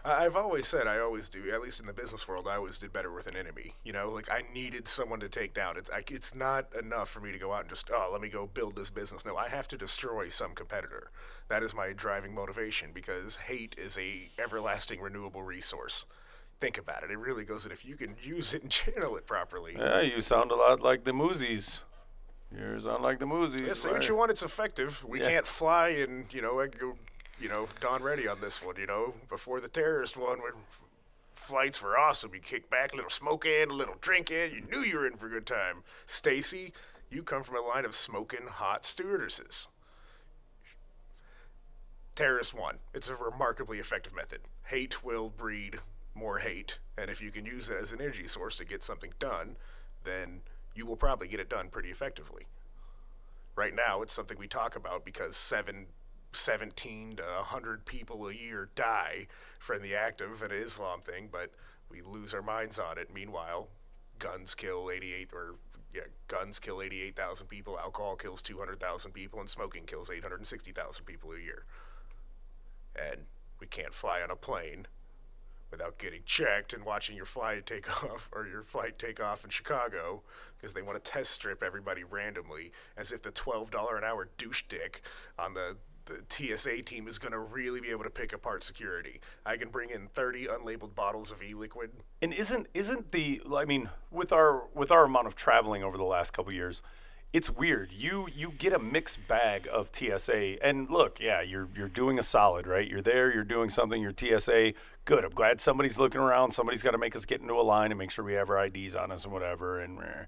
I've always said I always do, at least in the business world, I always did better with an enemy. You know, like I needed someone to take down. It's not enough for me to go out and just, oh, let me go build this business. No, I have to destroy some competitor. That is my driving motivation because hate is a everlasting renewable resource. Think about it. It really goes in if you can use it and channel it properly. Yeah, you sound a lot like the Moosies. You sound like the Yeah, Moosies, say what right? you want. It's effective. We Yeah. can't fly, and I could go, Don ready on this one. Before the terrorist one, when flights were awesome. You kick back, a little smoking, a little drinking. You knew you were in for a good time. Stacy, you come from a line of smoking hot stewardesses. Terrorist one. It's a remarkably effective method. Hate will breed more hate, and if you can use it as an energy source to get something done, then you will probably get it done pretty effectively. Right now, it's something we talk about because 17 to 100 people a year die from the act of an Islam thing, but we lose our minds on it. Meanwhile, guns kill 88 or yeah, guns kill 88,000 people, alcohol kills 200,000 people, and smoking kills 860,000 people a year. And we can't fly on a plane without getting checked and watching your flight take off or your flight take off in Chicago because they want to test strip everybody randomly as if the $12 an hour douche dick on the TSA team is going to really be able to pick apart security. I can bring in 30 unlabeled bottles of e-liquid. And isn't the I mean with our amount of traveling over the last couple of years, it's weird. You get a mixed bag of TSA, and look, yeah, you're doing a solid, right? You're there, you're doing something. You're TSA, good. I'm glad somebody's looking around. Somebody's got to make us get into a line and make sure we have our IDs on us and whatever.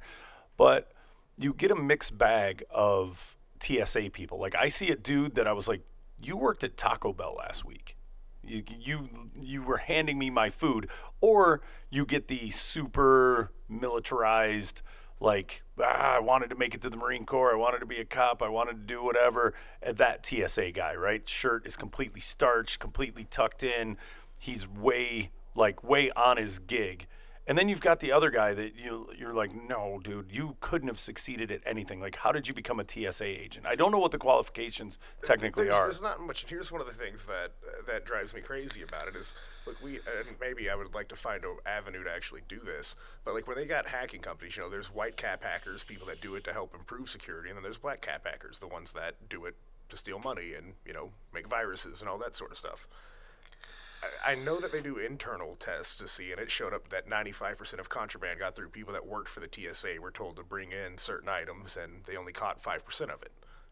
But you get a mixed bag of TSA people. Like I see a dude that I was like, you worked at Taco Bell last week. You were handing me my food, or you get the super militarized like I wanted to make it to the Marine Corps, I wanted to be a cop, I wanted to do whatever. And that TSA guy, right? Shirt is completely starched, completely tucked in. He's way on his gig. And then you've got the other guy that you're like, no, dude, you couldn't have succeeded at anything. Like, how did you become a TSA agent? I don't know what the qualifications technically are. There's not much. Here's one of the things that drives me crazy about it is, look, and maybe I would like to find an avenue to actually do this, but like when they got hacking companies, there's white cap hackers, people that do it to help improve security, and then there's black cap hackers, the ones that do it to steal money and make viruses and all that sort of stuff. I know that they do internal tests to see, and it showed up that 95% of contraband got through. People that worked for the TSA were told to bring in certain items, and they only caught 5% of it,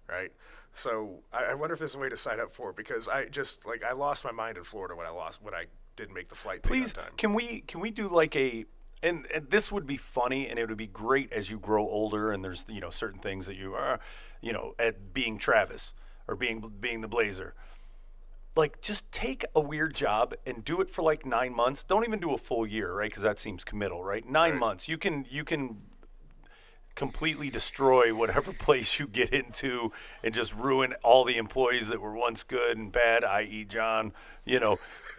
right? So I wonder if there's a way to sign up for it because I lost my mind in Florida when I didn't make the flight thing on Please, time. can we do like and this would be funny and it would be great as you grow older and there's certain things that you are at being Travis or being the Blazer. Like just take a weird job and do it for like 9 months. Don't even do a full year, right? Because that seems committal, right? Nine Right. months. You can completely destroy whatever place you get into and just ruin all the employees that were once good and bad, i.e. John,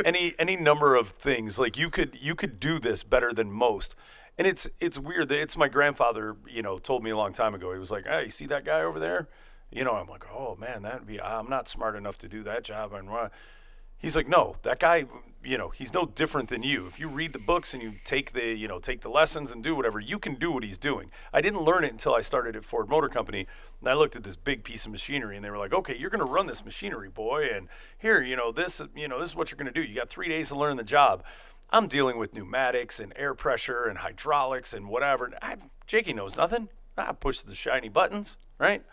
any number of things. Like you could do this better than most. And it's weird that it's my grandfather, told me a long time ago. He was like, "Hey, you see that guy over there?" I'm like, "Oh man, I'm not smart enough to do that job." And he's like, "No, that guy, he's no different than you. If you read the books and you take the lessons and do whatever, you can do what he's doing." I didn't learn it until I started at Ford Motor Company, and I looked at this big piece of machinery, and they were like, "Okay, you're going to run this machinery, boy, and here, this is what you're going to do. You got 3 days to learn the job." I'm dealing with pneumatics and air pressure and hydraulics and whatever. Jakey knows nothing. I push the shiny buttons, right?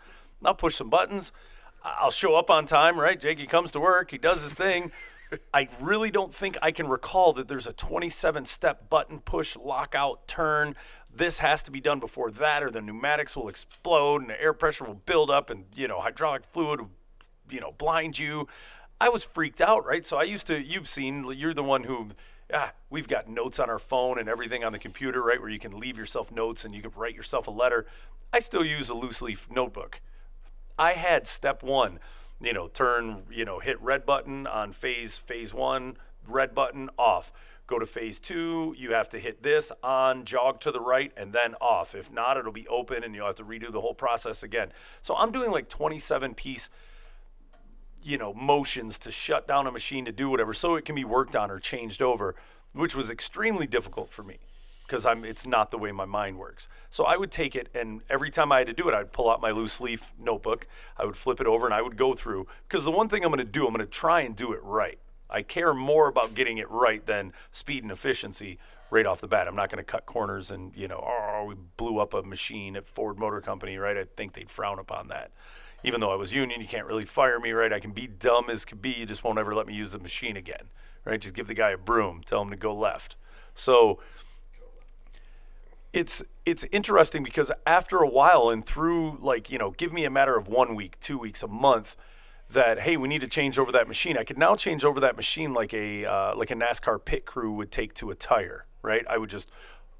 I'll push some buttons. I'll show up on time, right? Jakey comes to work. He does his thing. I really don't think I can recall that there's a 27-step button push, lockout, turn. This has to be done before that or the pneumatics will explode and the air pressure will build up and, hydraulic fluid will, blind you. I was freaked out, right? So you're the one who, we've got notes on our phone and everything on the computer, right? Where you can leave yourself notes and you can write yourself a letter. I still use a loose leaf notebook. I had step one, turn, hit red button on phase one, red button off. Go to phase two, you have to hit this on, jog to the right, and then off. If not, it'll be open and you'll have to redo the whole process again. So I'm doing like 27 piece motions to shut down a machine to do whatever so it can be worked on or changed over, which was extremely difficult for me because it's not the way my mind works. So I would take it, and every time I had to do it, I'd pull out my loose leaf notebook, I would flip it over, and I would go through, because the one thing I'm going to do, I'm going to try and do it right. I care more about getting it right than speed and efficiency right off the bat. I'm not going to cut corners and, we blew up a machine at Ford Motor Company, right? I think they'd frown upon that. Even though I was union, you can't really fire me, right? I can be dumb as can be. You just won't ever let me use the machine again, right? Just give the guy a broom, tell him to go left. So it's interesting because after a while and through give me a matter of 1 week, 2 weeks, a month, that, hey, we need to change over that machine. I could now change over that machine like a NASCAR pit crew would take to a tire, right? I would just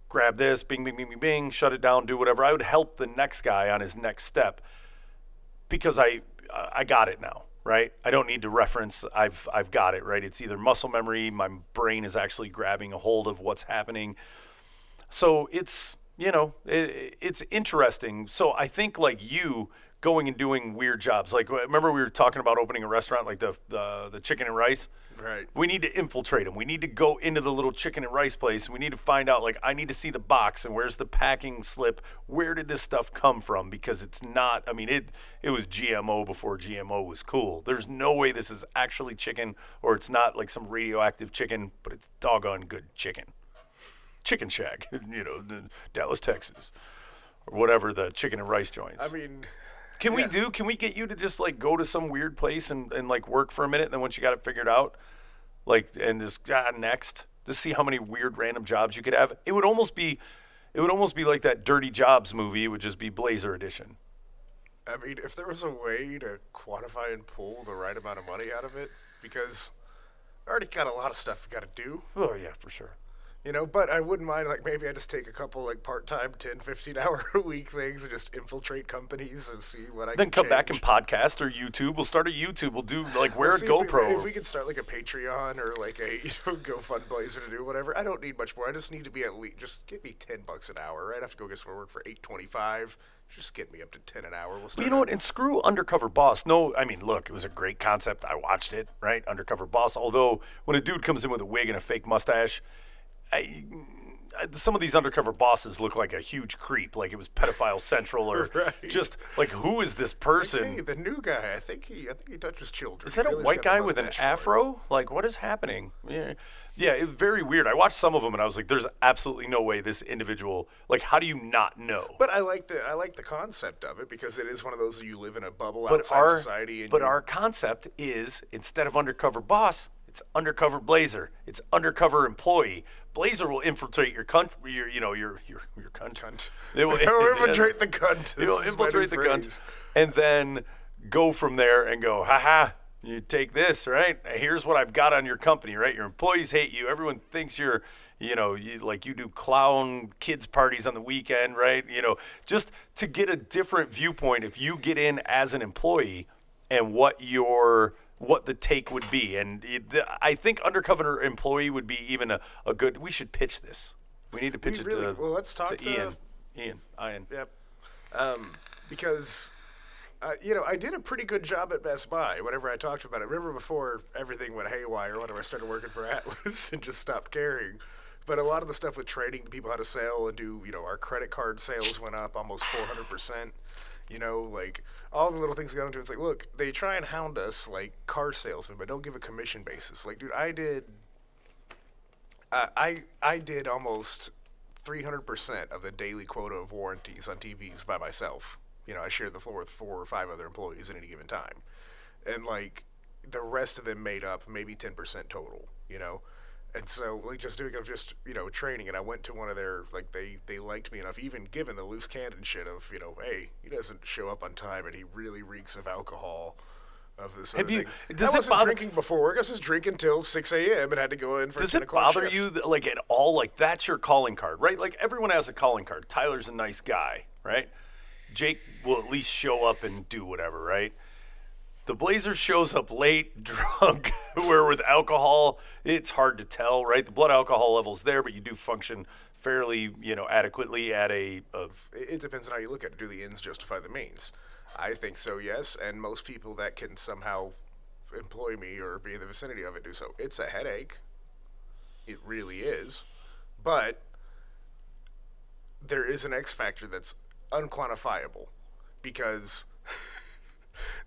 grab this, bing, bing, bing, bing, bing, shut it down, do whatever. I would help the next guy on his next step because I got it now, right? I don't need to reference. I've got it, right? It's either muscle memory, my brain is actually grabbing a hold of what's happening. So it's, it's interesting. So I think you going and doing weird jobs. Like, remember we were talking about opening a restaurant, like the chicken and rice? Right. We need to infiltrate them. We need to go into the little chicken and rice place. We need to find out, I need to see the box and where's the packing slip. Where did this stuff come from? Because it's not, it was GMO before GMO was cool. There's no way this is actually chicken, or it's not like some radioactive chicken, but it's doggone good chicken. Chicken Shack, Dallas, Texas, or whatever the chicken and rice joints. Can we get you to just go to some weird place and work for a minute, and then once you got it figured out, and just next to see how many weird random jobs you could have? It would almost be like that Dirty Jobs movie. It would just be Blazer edition. If there was a way to quantify and pull the right amount of money out of it, because I already got a lot of stuff I got to do. Oh yeah, for sure. But I wouldn't mind, maybe I just take a couple, part-time 10, 15-hour-a-week things and just infiltrate companies and see what I can Then come change. back and podcast or YouTube. We'll start a YouTube. We'll do, wear a See GoPro. If we could start, a Patreon or, a GoFund Blazer to do whatever. I don't need much more. I just need to be at least, just get me $10 an hour, right? I have to go get some work for $8.25. Just get me up to 10 an hour. We'll start. You know what? And screw Undercover Boss. No, look, it was a great concept. I watched it, right? Undercover Boss. Although, when a dude comes in with a wig and a fake mustache, some of these undercover bosses look like a huge creep, like it was Pedophile Central, or right. Just who is this person? Hey, the new guy. I think he touches children. Is that a white guy with an afro? What is happening? Yeah, it's very weird. I watched some of them and I was like, "There's absolutely no way this individual. How do you not know?" But I like the concept of it because it is one of those you live in a bubble outside society. But our concept is, instead of undercover boss, it's undercover Blazer. It's undercover employee. Blazer will infiltrate your cunt. Your cunt. They will infiltrate the cunt. They will infiltrate the cunt, and then go from there and go, ha. You take this, right? Here's what I've got on your company, right? Your employees hate you. Everyone thinks you do clown kids parties on the weekend, right? Just to get a different viewpoint. If you get in as an employee, and what the take would be. And I think undercover employee would be even a good, we should pitch this. We need to pitch it to let's talk to Ian. Yep. Because, I did a pretty good job at Best Buy whenever I talked about it. Remember before everything went haywire, whenever I started working for Atlas and just stopped caring. But a lot of the stuff with training people how to sell and do, our credit card sales went up almost 400%. All the little things we got into. It's look, they try and hound us like car salesmen, but don't give a commission basis. Dude, I did almost 300% of the daily quota of warranties on TVs by myself. I shared the floor with 4 or 5 other employees at any given time, and the rest of them made up maybe 10% total. And so, just doing of just, training, and I went to one of their, they liked me enough, even given the loose cannon shit of, hey, he doesn't show up on time, and he really reeks of alcohol, of this other thing. I wasn't drinking before work. I was just drinking till 6 a.m. and had to go in for a 10 o'clock shift. Does it bother you, at all? That's your calling card, right? Everyone has a calling card. Tyler's a nice guy, right? Jake will at least show up and do whatever, right? The Blazer shows up late, drunk, where with alcohol, it's hard to tell, right? The blood alcohol level's there, but you do function fairly, adequately at a... It depends on how you look at it. Do the ends justify the means? I think so, yes. And most people that can somehow employ me or be in the vicinity of it do so. It's a headache. It really is. But there is an X factor that's unquantifiable because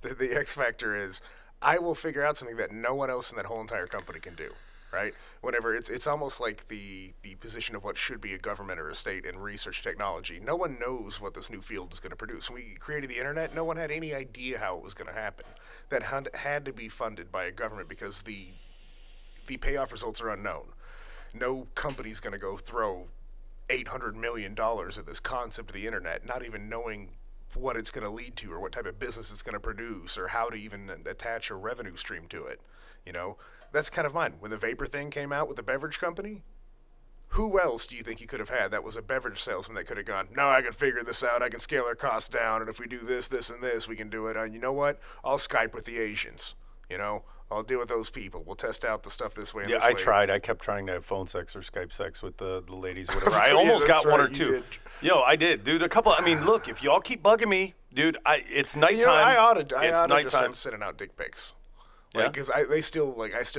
the X factor is I will figure out something that no one else in that whole entire company can do. Right? Whenever it's almost like the position of what should be a government or a state in research technology. No one knows what this new field is going to produce. When we created the internet, no one had any idea how it was going to happen. That had to be funded by a government because the payoff results are unknown. No company's going to go throw $800 million at this concept of the internet, not even knowing what it's going to lead to or what type of business it's going to produce or how to even attach a revenue stream to it. You know, that's kind of mine. When the vapor thing came out with the beverage company, who else do you think you could have had that was a beverage salesman that could have gone, no, I can figure this out, I can scale our costs down, and if we do this, this, and this, we can do it. You know what? I'll Skype with the Asians. You know, I'll deal with those people. We'll test out the stuff this way and this way. I tried. I kept trying to have phone sex or Skype sex with the ladies, whatever. I almost got one or two. Yo, I did, dude. A couple. I mean, look, if y'all keep bugging me, dude, it's nighttime. You know, I ought to just start sending out dick pics. Like, because I still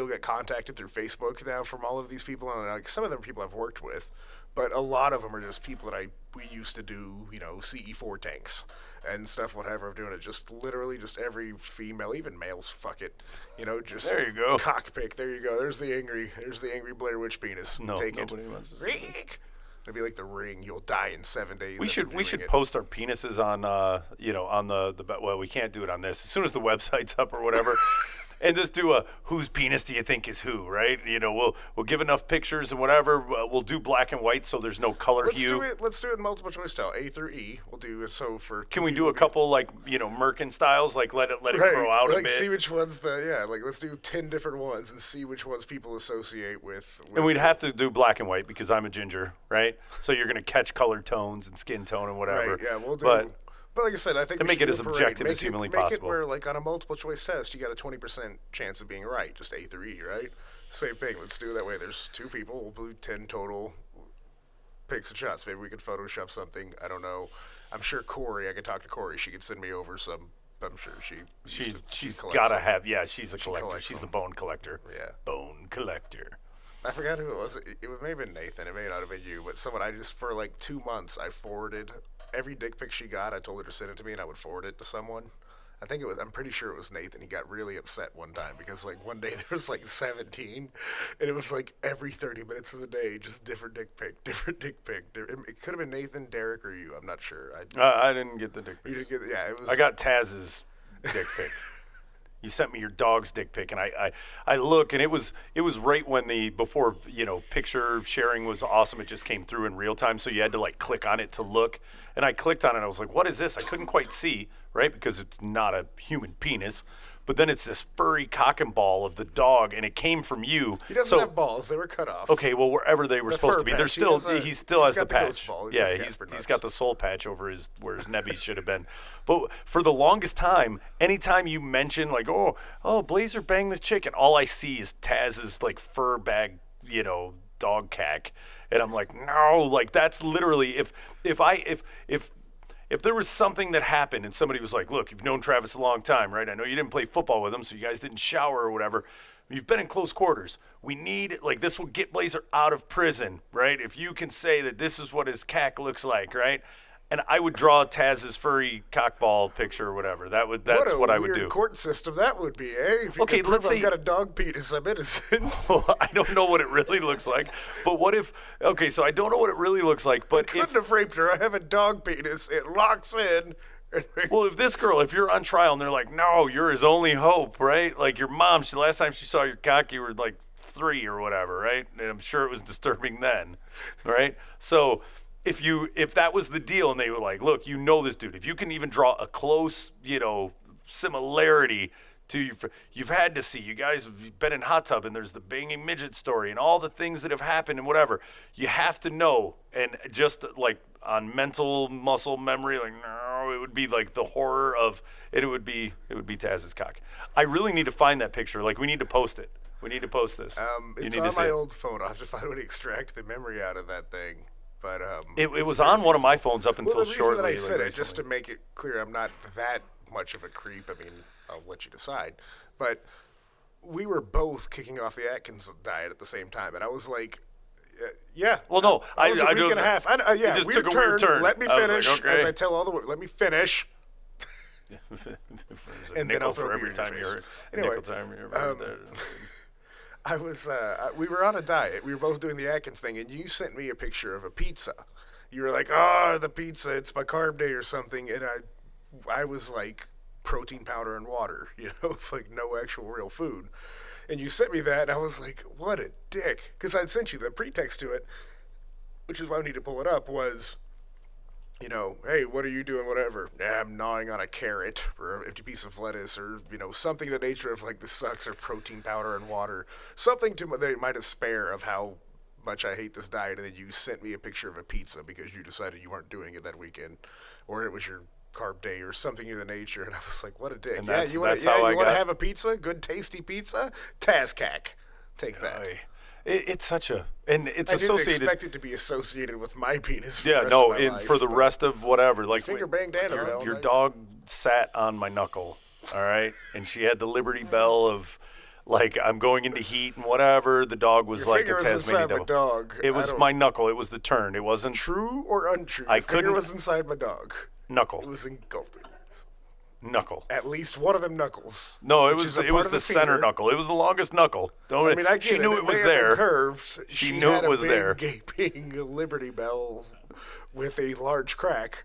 get contacted through Facebook now from all of these people, and like some of them are people I've worked with, but a lot of them are just people that we used to do, you know, CE4 tanks and stuff, whatever. I'm doing it just literally just every female, even males. Fuck it, you know, just there you go. Cock pick. There you go. There's the angry Blair Witch penis. No, take nobody it. wants to see it. It'd be like the Ring. You'll die in 7 days. We should post our penises on on the well, we can't do it on this. As soon as the website's up or whatever. And just do a whose penis do you think is who, right? You know, we'll give enough pictures and whatever. We'll do black and white so there's no color hue. Let's do it in multiple choice style, A through E. We'll do it so for. Can we do a couple like Merkin styles, like let it grow out a bit? See which ones let's do 10 different ones and see which ones people associate with and we'd have to do black and white because I'm a ginger, right? So you're gonna catch color tones and skin tone and whatever. Right, yeah, we'll do. But like I said, I think to make it as objective as humanly possible. Make it where, like, on a multiple choice test, you got a 20% chance of being right, just A through E, right? Same thing. Let's do it that way. There's 2 people. We'll do 10 total picks and shots. Maybe we could Photoshop something. I don't know. I'm sure Corey. I could talk to Corey. She could send me over some. I'm sure she's gotta have. Yeah, she's a collector. She's a bone collector. Yeah, bone collector. I forgot who it was. It may have been Nathan. It may not have been you, but someone for like 2 months, I forwarded every dick pic she got. I told her to send it to me, and I would forward it to someone. I'm pretty sure it was Nathan. He got really upset one time because like one day there was like 17, and it was like every 30 minutes of the day, just different dick pic. It could have been Nathan, Derek, or you. I'm not sure. I didn't get the dick pic. You didn't get it was. I got Taz's dick pic. You sent me your dog's dick pic, and I look, and it was right when before picture sharing was awesome. It just came through in real time, so you had to like click on it to look. And I clicked on it, and I was like, "What is this?" I couldn't quite see, right, because it's not a human penis. But then it's this furry cock and ball of the dog, and it came from you. He doesn't have balls; they were cut off. Okay, well wherever they were supposed to be, there's still he still has the patch. Yeah, he's got the soul patch over where his nebbies should have been. But for the longest time, anytime you mention like, oh, Blazer banged this chick, and all I see is Taz's like fur bag, dog cack, and I'm like, no, like that's literally if there was something that happened and somebody was like, look, you've known Travis a long time, right? I know you didn't play football with him, so you guys didn't shower or whatever. You've been in close quarters. We need, this will get Blazer out of prison, right? If you can say that this is what his cack looks like, right? And I would draw Taz's furry cockball picture or whatever. That's what I would do. What a weird court system that would be, eh? If you okay, let's say I've got a dog penis, I'm innocent. Well, I don't know what it really looks like. But what if? Okay, so I don't know what it really looks like. But I couldn't have raped her. I have a dog penis. It locks in. Well, if you're on trial and they're like, no, you're his only hope, right? Like your mom, last time she saw your cock, you were like 3 or whatever, right? And I'm sure it was disturbing then, right? So. If that was the deal and they were like, look, this dude, if you can even draw a close, similarity to you've had to see, you guys have been in hot tub and there's the banging midget story and all the things that have happened and whatever, you have to know. And just like on mental muscle memory, like, no, it would be like the horror of it. It would be Taz's cock. I really need to find that picture. Like we need to post it. We need to post this. It's on my old phone. I'll have to find a way to extract the memory out of that thing. But it was on one of my phones up until shortly. The reason that I said it, just to make it clear, I'm not that much of a creep. I mean, I'll let you decide. But we were both kicking off the Atkins diet at the same time, and I was like, yeah. Well, no, I was a week don't. and a half. Yeah, it just took a weird turn. Let me I was finish. like, okay. As I tell all the work, let me finish. There's a And then nickel I'll throw for beer every in your time face. you're Anyway, nickel time you're ever there. I was. We were on a diet. We were both doing the Atkins thing, and you sent me a picture of a pizza. You were like, "Oh, the pizza! It's my carb day or something," and I was like, protein powder and water, like no actual real food. And you sent me that, and I was like, what a dick. Because I'd sent you the pretext to it, which is why I need to pull it up, was, hey, what are you doing, whatever? Nah, I'm gnawing on a carrot or an empty piece of lettuce or, something in the nature of like, this sucks, or protein powder and water. Something that it might have spare of how much I hate this diet, and then you sent me a picture of a pizza because you decided you weren't doing it that weekend, or it was your carb day or something of the nature, and I was like, what a dick. And You want to have a pizza? Good, tasty pizza? Tazcac. Take that. It's such a, and it's I associated. didn't expect it to be associated with my penis for Yeah, the rest no, of my life, for the rest of whatever. Like finger banged Annabelle. your dog sat on my knuckle, all right, and she had the Liberty Bell of, like, I'm going into heat and whatever. The dog was Your like finger a was Tasmanian inside my devil. dog. It was my knuckle. It was the turn. It wasn't True or untrue? I Your finger couldn't- was inside my dog. knuckle. It was engulfed. Knuckle. At least one of them knuckles. No, it which was is a it part was of the center finger. knuckle. It was the longest knuckle. Don't I mean, I get she knew it may was have been there. Curved. She She knew had it was a big, there. Gaping Liberty Bell with a large crack.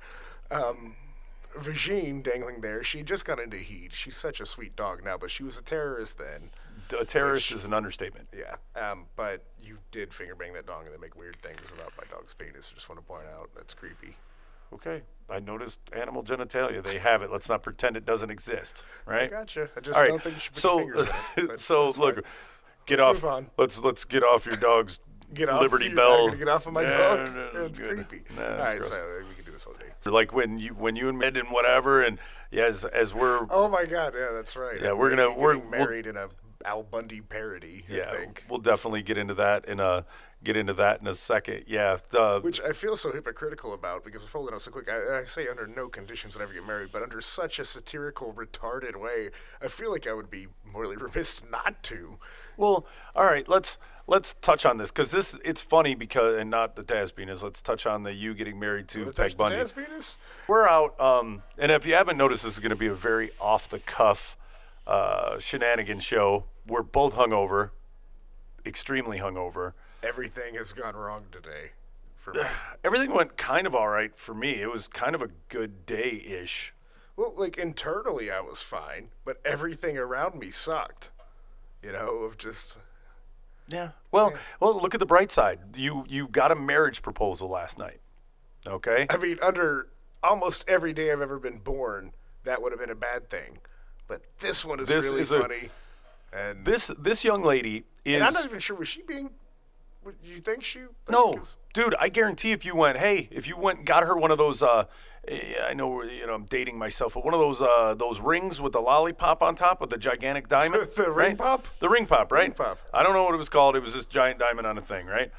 Vagine dangling there. She just got into heat. She's such a sweet dog now, but she was a terrorist then. A terrorist is an understatement. Yeah. But you did finger bang that dog and then make weird things about my dog's penis. I just want to point out that's creepy. Okay, I noticed animal genitalia. They have it. Let's not pretend it doesn't exist, right? I gotcha. I just All right. don't think you should put your fingers in it. But So that's look, fine. get Let's off. move on. Let's get off your dog's Get off Liberty you. Bell. I'm gonna get off of my Yeah, dog. no, That's good. creepy. Nah, All that's right, gross. so we can do this all day. Like when you and Med and whatever, and yeah, as we're Oh my God, yeah, that's right. Yeah, I'm we're gonna- maybe we're- getting we'll- married in a Al Bundy parody. I think. we'll definitely get into that in a second. Yeah, Which I feel so hypocritical about because I folded out so quick. I say under no conditions would I ever get married, but under such a satirical, retarded way, I feel like I would be morally remiss not to. well, all right, let's touch on this because it's funny because and not the Taz penis. Let's touch on the you getting married to Touch Peg the Bundy. jazz penis? We're out, and if you haven't noticed, this is going to be a very off the cuff shenanigan show. We're both hungover, extremely hungover. Everything has gone wrong today for me. Everything went kind of all right for me. It was kind of a good day-ish. Well, like internally I was fine, but everything around me sucked. Of just Yeah. Well, look at the bright side. You got a marriage proposal last night. Okay? I mean, under almost every day I've ever been born, that would have been a bad thing. But this one is really funny. And This young lady is and I'm not even sure, was she being, you think she? No, 'Cause- dude, I guarantee if you went and got her one of those, I know, I'm dating myself, but one of those rings with the lollipop on top with the gigantic diamond. The ring right? pop? The ring pop, right? Ring pop. I don't know what it was called. It was this giant diamond on a thing, right?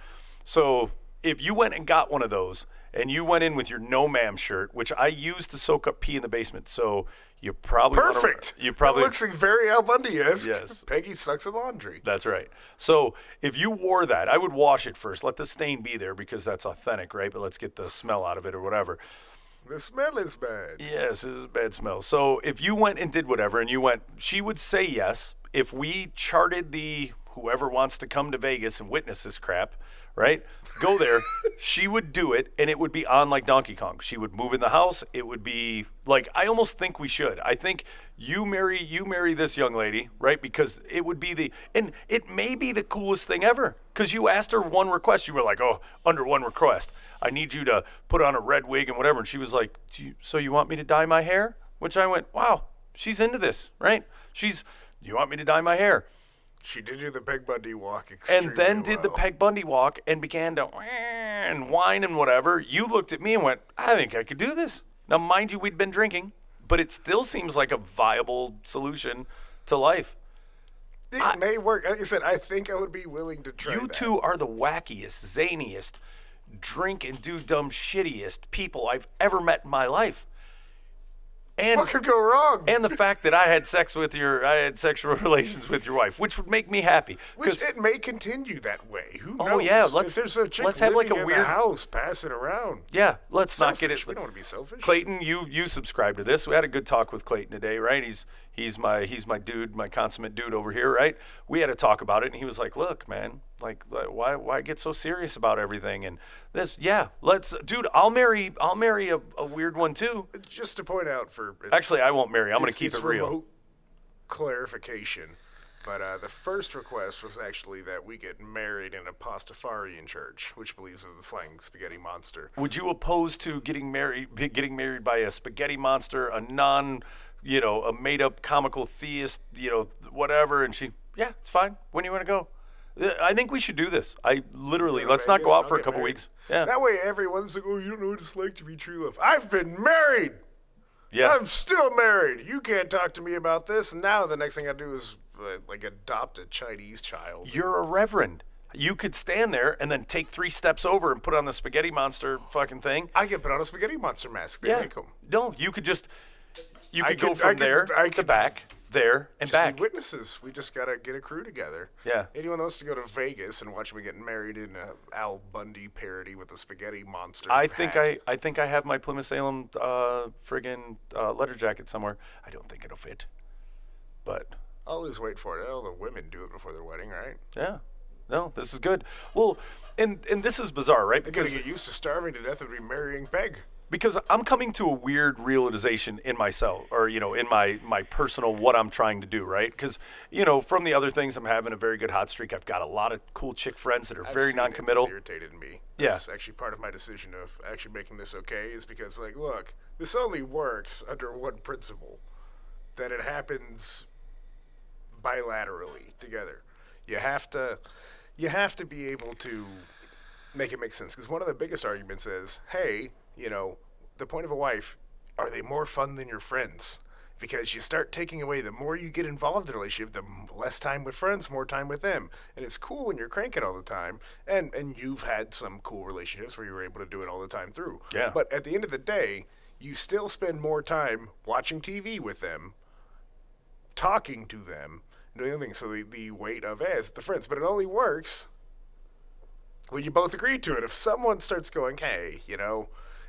So if you went and got one of those and you went in with your no ma'am shirt, which I used to soak up pee in the basement, so you probably Perfect. You probably It looks like very Al Bundy-esque. Yes. Peggy sucks at laundry. That's right. So if you wore that, I would wash it first. Let the stain be there because that's authentic, right? But let's get the smell out of it or whatever. The smell is bad. Yes, this is a bad smell. So if you went and did whatever and you went, she would say yes. If we charted the whoever wants to come to Vegas and witness this crap, right? Go there. She would do it and it would be on like Donkey Kong. She would move in the house. It would be like, I almost think we should. I think you marry this young lady, right? Because it would be and it may be the coolest thing ever. Because you asked her one request. You were like, oh, under one request, I need you to put on a red wig and whatever. And she was like, so you want me to dye my hair? Which I went, wow, she's into this, right? You want me to dye my hair? She did do the Peg Bundy walk extremely And then did the well. Peg Bundy walk and began to and whine and whatever. You looked at me and went, I think I could do this. Now, mind you, we'd been drinking, but it still seems like a viable solution to life. It may work. Like I said, I think I would be willing to try You that. two are the wackiest, zaniest, drink and do dumb shittiest people I've ever met in my life. And What could go wrong? and the fact that I had sexual relations with your wife, which would make me happy. Which it may continue that way. Who knows? Oh, yeah, if there's a chick let's have like living a in weird the house, pass it around. Yeah, let's not get it. We don't want to be selfish. Clayton, you subscribe to this. We had a good talk with Clayton today, right? He's my dude, my consummate dude over here, right? We had a talk about it, and he was like, "Look, man, like why get so serious about everything?" And this, yeah, dude, I'll marry a weird one too. Just to point out Actually, I won't marry. I'm going to keep it's it real. remote clarification. But the first request was actually that we get married in a Pastafarian church, which believes in the flying spaghetti monster. Would you oppose to getting married by a spaghetti monster, a a made-up comical theist, whatever? And yeah, it's fine. When do you want to go? I think we should do this. Let's not go out for a couple weeks. Yeah. That way everyone's like, oh, you don't know what it's like to be true love. I've been married. Yeah. I'm still married. You can't talk to me about this. And now the next thing I do is adopt a Chinese child. You're a reverend. You could stand there and then take 3 steps over and put on the spaghetti monster fucking thing. I could put on a spaghetti monster mask. They make them. No, you could go from there to back, there, and just back. Witnesses. We just got to get a crew together. Yeah. Anyone wants to go to Vegas and watch me get married in a Al Bundy parody with a spaghetti monster I hat. think I have my Plymouth Salem friggin' letter jacket somewhere. I don't think it'll fit. But I'll always wait for it. All the women do it before their wedding, right? yeah. No, this is good. Well, and this is bizarre, right? They're going to get used to starving to death and be marrying Peg. Because I'm coming to a weird realization in myself, or, in my personal what I'm trying to do, right? Because, from the other things, I'm having a very good hot streak. I've got a lot of cool chick friends that are very non-committal. It's irritated me. Yeah. That's actually part of my decision of actually making this okay is because, look, this only works under one principle, that it happens bilaterally together. You have to be able to make it make sense. Because one of the biggest arguments is, hey, the point of a wife, are they more fun than your friends? Because you start taking away, the more you get involved in a relationship, the less time with friends, more time with them. And it's cool when you're cranking all the time. And you've had some cool relationships where you were able to do it all the time through. Yeah. But at the end of the day, you still spend more time watching TV with them, talking to them, doing things. So the weight of as the friends. But it only works when you both agree to it. If someone starts going, hey,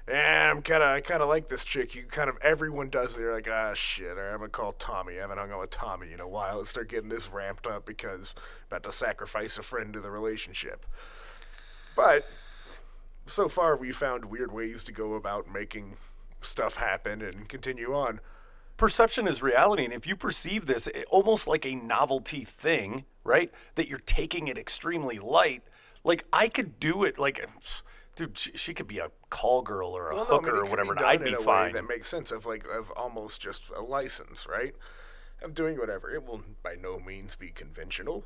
I kind of like this chick. Everyone does it. You're like, shit. All right, I'm gonna call Tommy. I haven't hung out with Tommy in a while. Let's start getting this ramped up because I'm about to sacrifice a friend to the relationship. But so far, we found weird ways to go about making stuff happen and continue on. Perception is reality, and if you perceive this almost like a novelty thing, right, that you're taking it extremely light, like I could do it, like, dude, she could be a call girl or a hooker or whatever, and I'd be fine. That makes sense of almost just a license, right? Of doing whatever. It will by no means be conventional.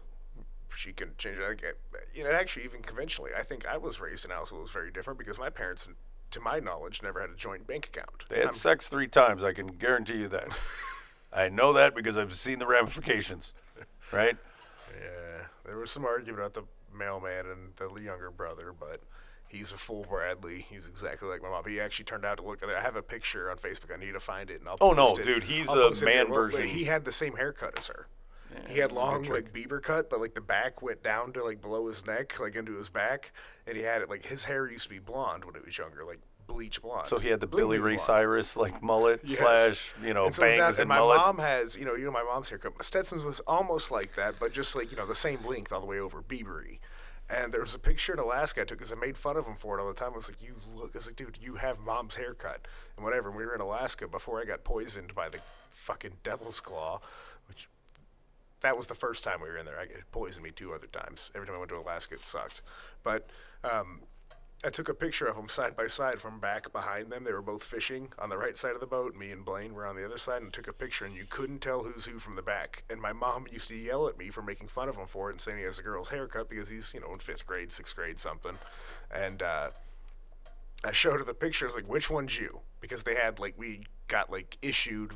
She can change it. Actually, even conventionally, I think I was raised in a house that was very different because my parents, to my knowledge, never had a joint bank account. They had sex 3 times. I can guarantee you that. I know that because I've seen the ramifications, right? Yeah, there was some argument about the mailman and the younger brother, but he's a full Bradley. He's exactly like my mom. He actually turned out to look. I have a picture on Facebook. I need to find it, and I'll post it. Dude, he's a man version. He had the same haircut as her. Yeah, he had long, Bieber cut, but the back went down to below his neck, into his back, and he had it his hair used to be blonde when he was younger, bleach blonde. So he had the Billy Ray Cyrus mullet / bangs and my mullets. Mom has my mom's haircut. Stetson's was almost like that, but just the same length all the way over, Biebery. And there was a picture in Alaska I took because I made fun of him for it all the time. I was like, dude, you have mom's haircut and whatever. And we were in Alaska before I got poisoned by the fucking devil's claw, which that was the first time we were in there. It poisoned me 2 other times. Every time I went to Alaska, it sucked. But I took a picture of them side by side from back behind them. They were both fishing on the right side of the boat. Me and Blaine were on the other side and took a picture, and you couldn't tell who's who from the back. And my mom used to yell at me for making fun of him for it and saying he has a girl's haircut because he's, in 5th grade, 6th grade, something. And I showed her the picture. I was like, which one's you? Because they had, we got, issued,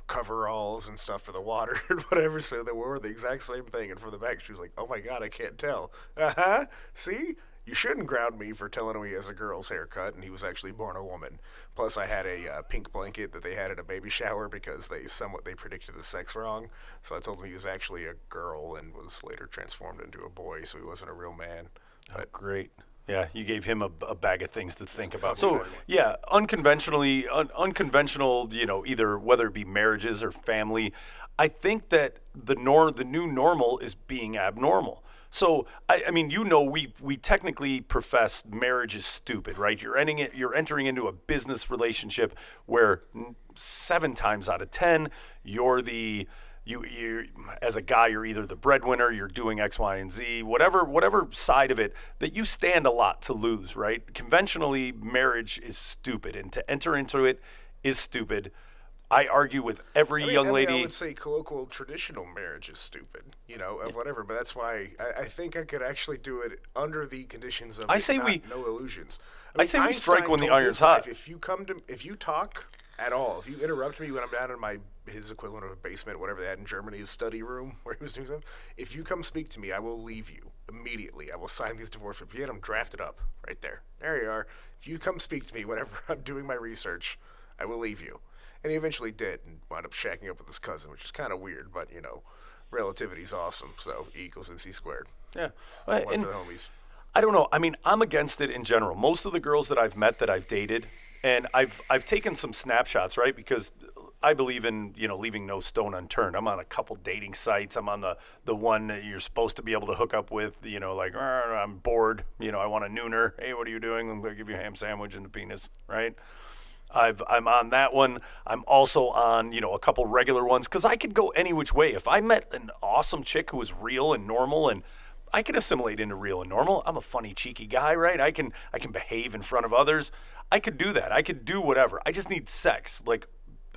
coveralls and stuff for the water and whatever, so they wore the exact same thing. And from the back, she was like, oh, my God, I can't tell. Uh-huh. See? You shouldn't ground me for telling him he has a girl's haircut and he was actually born a woman. Plus, I had a pink blanket that they had at a baby shower because they predicted the sex wrong. So I told him he was actually a girl and was later transformed into a boy, so he wasn't a real man. But Great. Yeah, you gave him a bag of things to think about. So, yeah, unconventional, either whether it be marriages or family, I think that the new normal is being abnormal. So, I mean, we technically profess marriage is stupid, right? You're entering into a business relationship where 7 times out of 10, you as a guy, you're either the breadwinner, you're doing X, Y, and Z, whatever side of it that you stand a lot to lose, right? Conventionally, marriage is stupid, and to enter into it is stupid. I argue with every young lady. I would say colloquial traditional marriage is stupid, of whatever. But that's why I think I could actually do it under the conditions of no illusions. I say we strike when the told iron's his wife, hot. If you talk at all, if you interrupt me when I'm down in his equivalent of a basement, whatever they had in Germany, his study room where he was doing stuff, if you come speak to me, I will leave you immediately. I will sign these divorce papers. Get them drafted up right there. There you are. If you come speak to me whenever I'm doing my research, I will leave you. And he eventually did and wound up shacking up with his cousin, which is kind of weird, but, relativity's awesome. So E equals MC squared. Yeah. One for the homies. I don't know. I mean, I'm against it in general. Most of the girls that I've met that I've dated, and I've taken some snapshots, right? Because I believe in, leaving no stone unturned. I'm on a couple dating sites. I'm on the one that you're supposed to be able to hook up with, like, I'm bored, I want a nooner. Hey, what are you doing? I'm going to give you a ham sandwich and a penis, right? I'm on that one. I'm also on, a couple regular ones because I could go any which way. If I met an awesome chick who was real and normal, and I can assimilate into real and normal. I'm a funny, cheeky guy, right? I can behave in front of others. I could do that. I could do whatever. I just need sex, like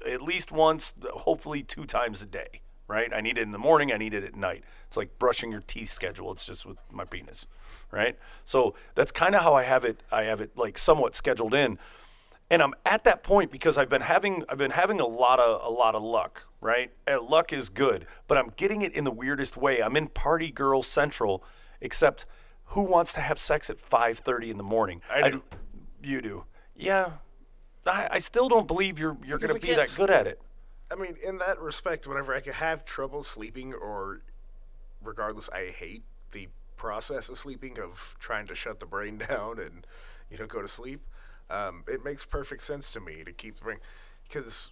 at least once, hopefully 2 times a day, right? I need it in the morning. I need it at night. It's like brushing your teeth schedule. It's just with my penis, right? So that's kind of how I have it. I have it like somewhat scheduled in. And I'm at that point because I've been having a lot of luck, right? Luck is good, but I'm getting it in the weirdest way. I'm in party girl central, except who wants to have sex at 5:30 in the morning? I do. You do. Yeah. I still don't believe you're going to be that good at it. I mean, in that respect, whenever I could have trouble sleeping, or regardless, I hate the process of sleeping, of trying to shut the brain down and go to sleep. It makes perfect sense to me to keep the brain, because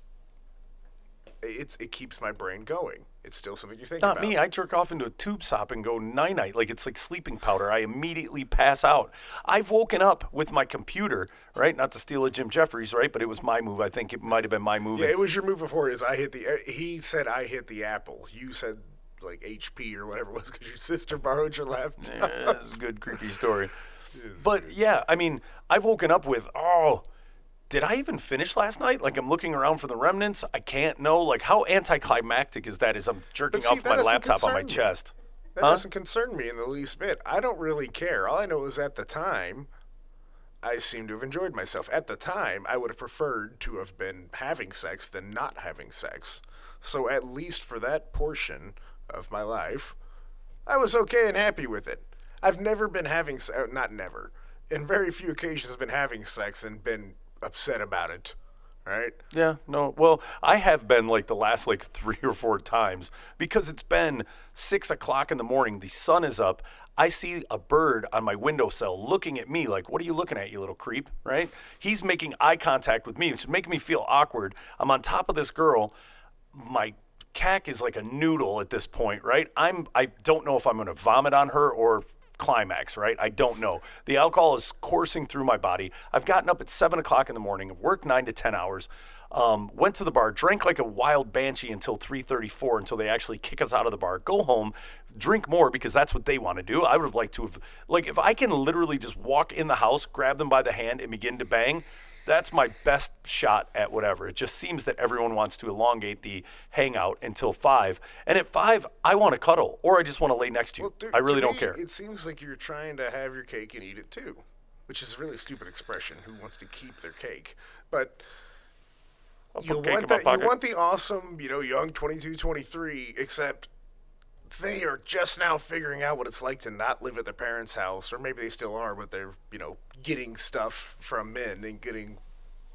it keeps my brain going. It's still something you think about. Not me. I jerk off into a tube sop and go night-night. Like it's like sleeping powder. I immediately pass out. I've woken up with my computer, right? Not to steal a Jim Jeffries, right? But it was my move. I think it might have been my move. Yeah, it was your move before. He said I hit the Apple. You said like HP or whatever it was because your sister borrowed your laptop. Yeah, that's a good creepy story. But yeah, I mean, I've woken up with, did I even finish last night? Like I'm looking around for the remnants. I can't know. Like how anticlimactic is that as I'm jerking off my laptop on my chest? That doesn't concern me in the least bit. I don't really care. All I know is at the time, I seem to have enjoyed myself. At the time, I would have preferred to have been having sex than not having sex. So at least for that portion of my life, I was okay and happy with it. I've never been having not never. In very few occasions been having sex and been upset about it. Right? Yeah, no. Well, I have been like the last 3 or 4 times because it's been 6 o'clock in the morning. The sun is up. I see a bird on my windowsill looking at me like, what are you looking at, you little creep? Right? He's making eye contact with me. It's making me feel awkward. I'm on top of this girl. My cack is like a noodle at this point, right? I don't know if I'm going to vomit on her or climax, right? I don't know. The alcohol is coursing through my body. I've gotten up at 7 o'clock in the morning, worked 9 to 10 hours, went to the bar, drank like a wild banshee until 3:34 until they actually kick us out of the bar, go home, drink more because that's what they want to do. I would have liked to have, if I can literally just walk in the house, grab them by the hand and begin to bang, that's my best shot at whatever. It just seems that everyone wants to elongate the hangout until 5. And at 5, I want to cuddle or I just want to lay next to you. I really don't care. It seems like you're trying to have your cake and eat it too, which is a really stupid expression. Who wants to keep their cake? But you want the awesome, young 22, 23, except they are just now figuring out what it's like to not live at their parents' house, or maybe they still are, but they're, getting stuff from men and getting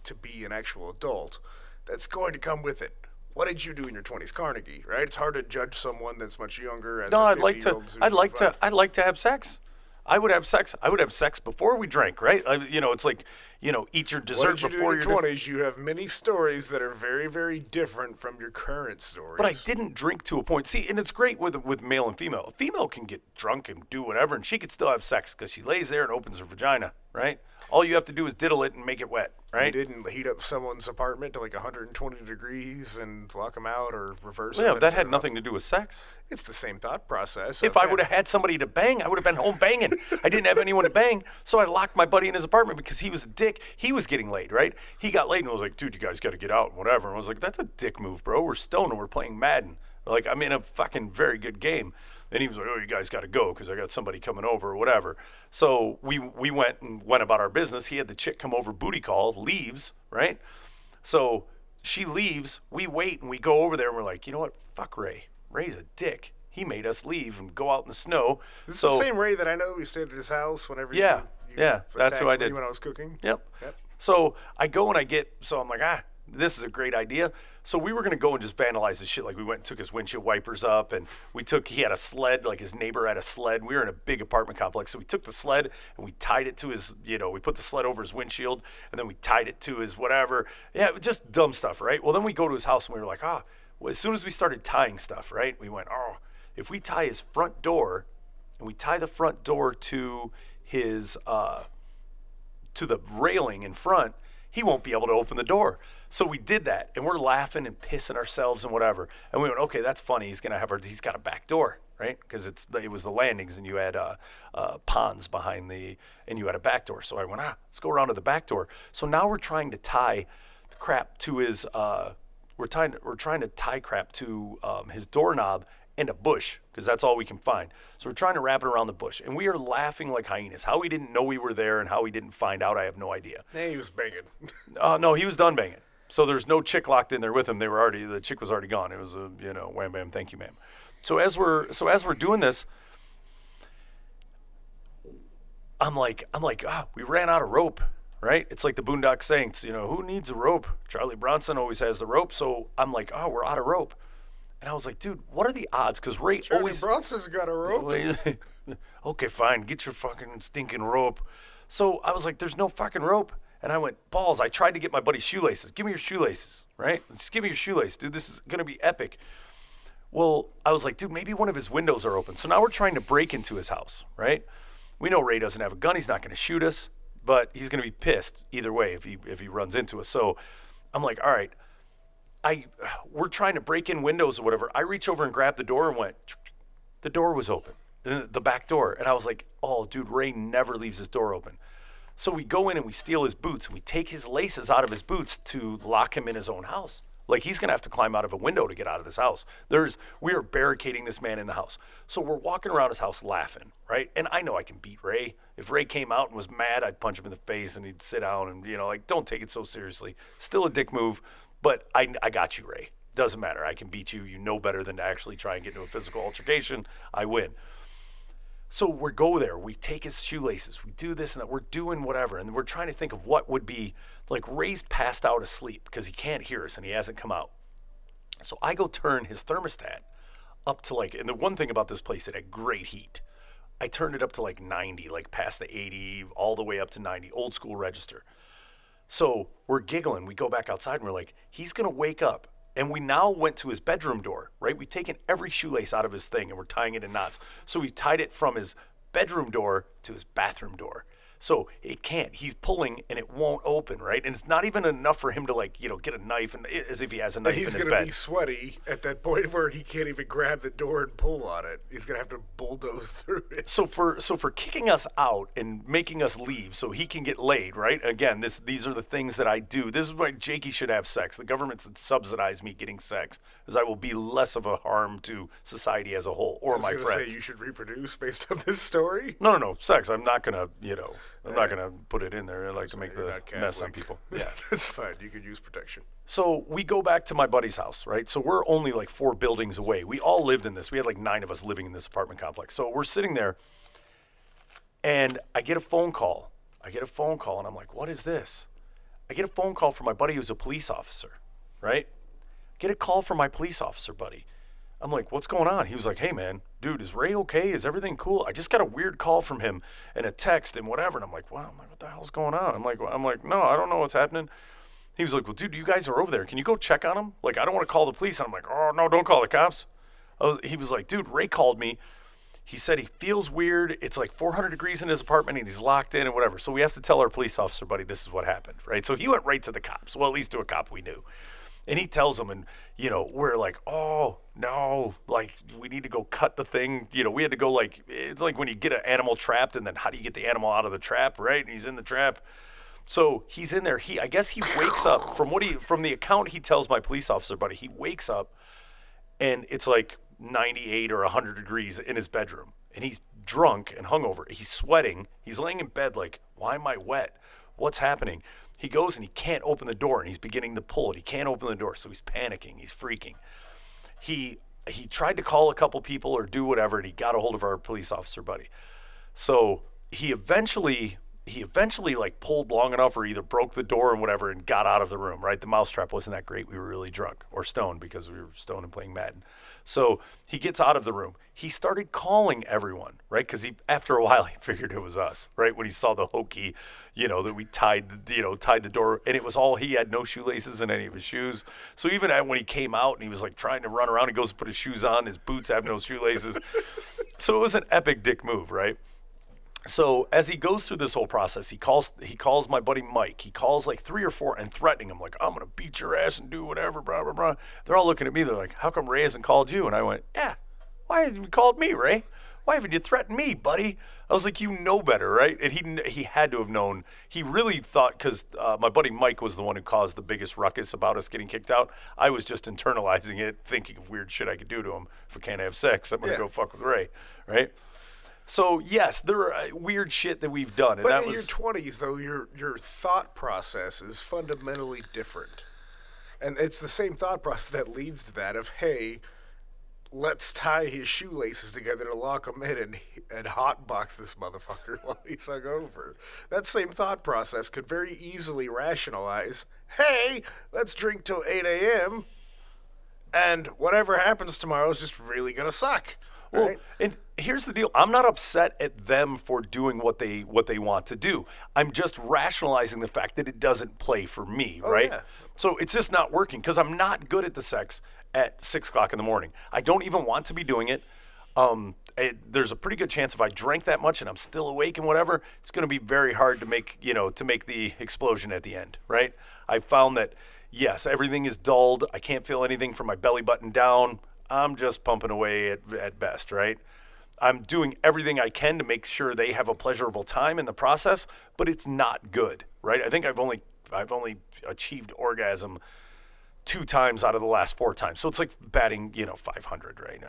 to be an actual adult, that's going to come with it. What did you do in your 20s, Carnegie? Right? It's hard to judge someone that's much younger as No, a I'd like to. 50-year-old who's I'd like to. 25. I'd like to have sex. I would have sex. I would have sex before we drank, right? It's like, eat your What dessert did you do before in your your 20s? You have many stories that are very, very different from your current stories. But I didn't drink to a point. See, and it's great with male and female. A female can get drunk and do whatever, and she could still have sex because she lays there and opens her vagina, right? All you have to do is diddle it and make it wet, You right? didn't heat up someone's apartment to like 120 degrees and lock them out or reverse Well, yeah, it. that had nothing to do with sex. It's the same thought process. If I would have had somebody to bang, I would have been home banging. I didn't have anyone to bang, so I locked my buddy in his apartment because he was a dick. He was getting laid, right? He got laid and was like, dude, you guys got to get out and whatever. And I was like, that's a dick move, bro. We're stoned and we're playing Madden. Like, I'm in a fucking very good game. And he was like, oh, you guys got to go because I got somebody coming over or whatever. So we went about our business. He had the chick come over, booty call, leaves, right? So she leaves. We wait and we go over there and we're like, you know what? Fuck Ray. Ray's a dick. He made us leave and go out in the snow. This so is the same Ray that I know. We stayed at his house whenever Yeah, that's who I attacked me did. when I was cooking. Yep. Yep. So I go and I'm like, this is a great idea. So we were going to go and just vandalize his shit. Like we went and took his windshield wipers up and he had a sled, like his neighbor had a sled. We were in a big apartment complex. So we took the sled and we tied it to his, we put the sled over his windshield and then we tied it to his whatever. Yeah, just dumb stuff, right? Well, then we go to his house and we were like, well, as soon as we started tying stuff, right? We went, if we tie his front door and we tie the front door to his, to the railing in front, he won't be able to open the door. So we did that, and we're laughing and pissing ourselves and whatever. And we went, okay, that's funny. He's got a back door, right? Because it was the landings, and you had ponds behind and you had a back door. So I went, let's go around to the back door. So now we're trying to tie the crap to his. We're trying to tie crap to his doorknob and a bush because that's all we can find. So we're trying to wrap it around the bush, and we are laughing like hyenas. How he didn't know we were there and how he didn't find out, I have no idea. Yeah, he was banging. No, he was done banging. So there's no chick locked in there with him. The chick was already gone. It was a wham bam, thank you, ma'am. So as we're doing this, I'm like, we ran out of rope, right? It's like the Boondock Saints, who needs a rope? Charlie Bronson always has the rope. So I'm like, we're out of rope. And I was like, dude, what are the odds? Because Ray Charlie Bronson's got a rope. Okay, fine. Get your fucking stinking rope. So I was like, there's no fucking rope. And I went, balls. I tried to get my buddy's shoelaces. Give me your shoelaces, right? Just give me your shoelace. Dude, this is going to be epic. Well, I was like, dude, maybe one of his windows are open. So now we're trying to break into his house, right? We know Ray doesn't have a gun. He's not going to shoot us, but he's going to be pissed either way if he runs into us. So I'm like, all right. We're trying to break in windows or whatever. I reach over and grab the door and went, the door was open, the back door. And I was like, oh, dude, Ray never leaves his door open. So we go in and we steal his boots. And we take his laces out of his boots to lock him in his own house. Like he's going to have to climb out of a window to get out of this house. We are barricading this man in the house. So we're walking around his house laughing, right? And I know I can beat Ray. If Ray came out and was mad, I'd punch him in the face and he'd sit down and, don't take it so seriously. Still a dick move. But I got you, Ray. Doesn't matter. I can beat you. You know better than to actually try and get into a physical altercation. I win. So we go there. We take his shoelaces. We do this and that. We're doing whatever. And we're trying to think of what would be, like Ray's passed out asleep because he can't hear us and he hasn't come out. So I go turn his thermostat up to and the one thing about this place, it had great heat. I turned it up to 90, past the 80, all the way up to 90, old school register. So we're giggling. We go back outside and we're like, he's going to wake up. And we now went to his bedroom door, right? We've taken every shoelace out of his thing and we're tying it in knots. So we've tied it from his bedroom door to his bathroom door. So it can't. He's pulling and it won't open, right? And it's not even enough for him to get a knife and as if he has a knife in his bed. He's going to be sweaty at that point where he can't even grab the door and pull on it. He's going to have to bulldoze through it. So for kicking us out and making us leave so he can get laid, right? Again, these are the things that I do. This is why Jakey should have sex. The government should subsidize me getting sex because I will be less of a harm to society as a whole or my friends. Say you should reproduce based on this story? No, sex. I'm not going to, I'm not going to put it in there. I like to make you're the not mess on Catholic. people. Yeah. That's fine. You could use protection. So we go back to my buddy's house, right? So we're only like 4 buildings away. We all lived in this. We had like 9 of us living in this apartment complex. So we're sitting there, and I get a phone call. And I'm like, what is this? I get a phone call from my buddy who's a police officer, right? Get a call from my police officer buddy. I'm like, what's going on? He was like, hey, man, dude, is Ray okay? Is everything cool? I just got a weird call from him and a text and whatever. And I'm like, wow, what the hell's going on? I'm like, no, I don't know what's happening. He was like, well, dude, you guys are over there. Can you go check on him? Like, I don't want to call the police. And I'm like, oh, no, don't call the cops. He was like, dude, Ray called me. He said he feels weird. It's like 400 degrees in his apartment and he's locked in and whatever. So we have to tell our police officer buddy this is what happened, right? So he went right to the cops. Well, at least to a cop we knew. And he tells them, and, we're like, oh, no, like, we need to go cut the thing. We had to go, like, it's like when you get an animal trapped, and then how do you get the animal out of the trap, right? And he's in the trap. So he's in there. I guess he wakes up, from the account he tells my police officer buddy, he wakes up, and it's like 98 or 100 degrees in his bedroom. And he's drunk and hungover. He's sweating. He's laying in bed like, why am I wet? What's happening? He goes and he can't open the door, and he's beginning to pull it. He can't open the door, so he's panicking. He's freaking. He tried to call a couple people or do whatever, and he got a hold of our police officer buddy. So he eventually like pulled long enough, or either broke the door and whatever, and got out of the room. Right, the mousetrap wasn't that great. We were really drunk or stoned because we were stoned and playing Madden. So he gets out of the room. He started calling everyone, right? Because after a while, he figured it was us, right? When he saw the hokey, that we tied the door, and it was all, he had no shoelaces in any of his shoes. So even when he came out and he was like trying to run around, he goes to put his shoes on, his boots have no shoelaces. So it was an epic dick move, right? So as he goes through this whole process, he calls my buddy Mike. He calls like 3 or 4 and threatening him, like, I'm going to beat your ass and do whatever, blah, blah, blah. They're all looking at me. They're like, how come Ray hasn't called you? And I went, yeah, why haven't you called me, Ray? Why haven't you threatened me, buddy? I was like, you know better, right? And he had to have known. He really thought, because my buddy Mike was the one who caused the biggest ruckus about us getting kicked out. I was just internalizing it, thinking of weird shit I could do to him. If I can't have sex, I'm going to go fuck with Ray, right? So yes, there are weird shit that we've done, and But that in was your 20s, though, your thought process is fundamentally different, and it's the same thought process that leads to that of, hey, let's tie his shoelaces together to lock him in and hotbox this motherfucker while he's hungover. That same thought process could very easily rationalize, hey, let's drink till 8 a.m. and whatever happens tomorrow is just really gonna suck. Well, Right? and here's the deal. I'm not upset at them for doing what they want to do. I'm just rationalizing the fact that it doesn't play for me, right? yeah. So it's just not working because I'm not good at the sex at 6 o'clock in the morning. I don't even want to be doing it. There's a pretty good chance if I drank that much and I'm still awake and whatever, it's going to be very hard to make the explosion at the end, right? I found that, yes, everything is dulled. I can't feel anything from my belly button down. I'm just pumping away at best, right? I'm doing everything I can to make sure they have a pleasurable time in the process, but it's not good, right? I think I've only achieved orgasm 2 times out of the last 4 times. So it's like batting, 500, right?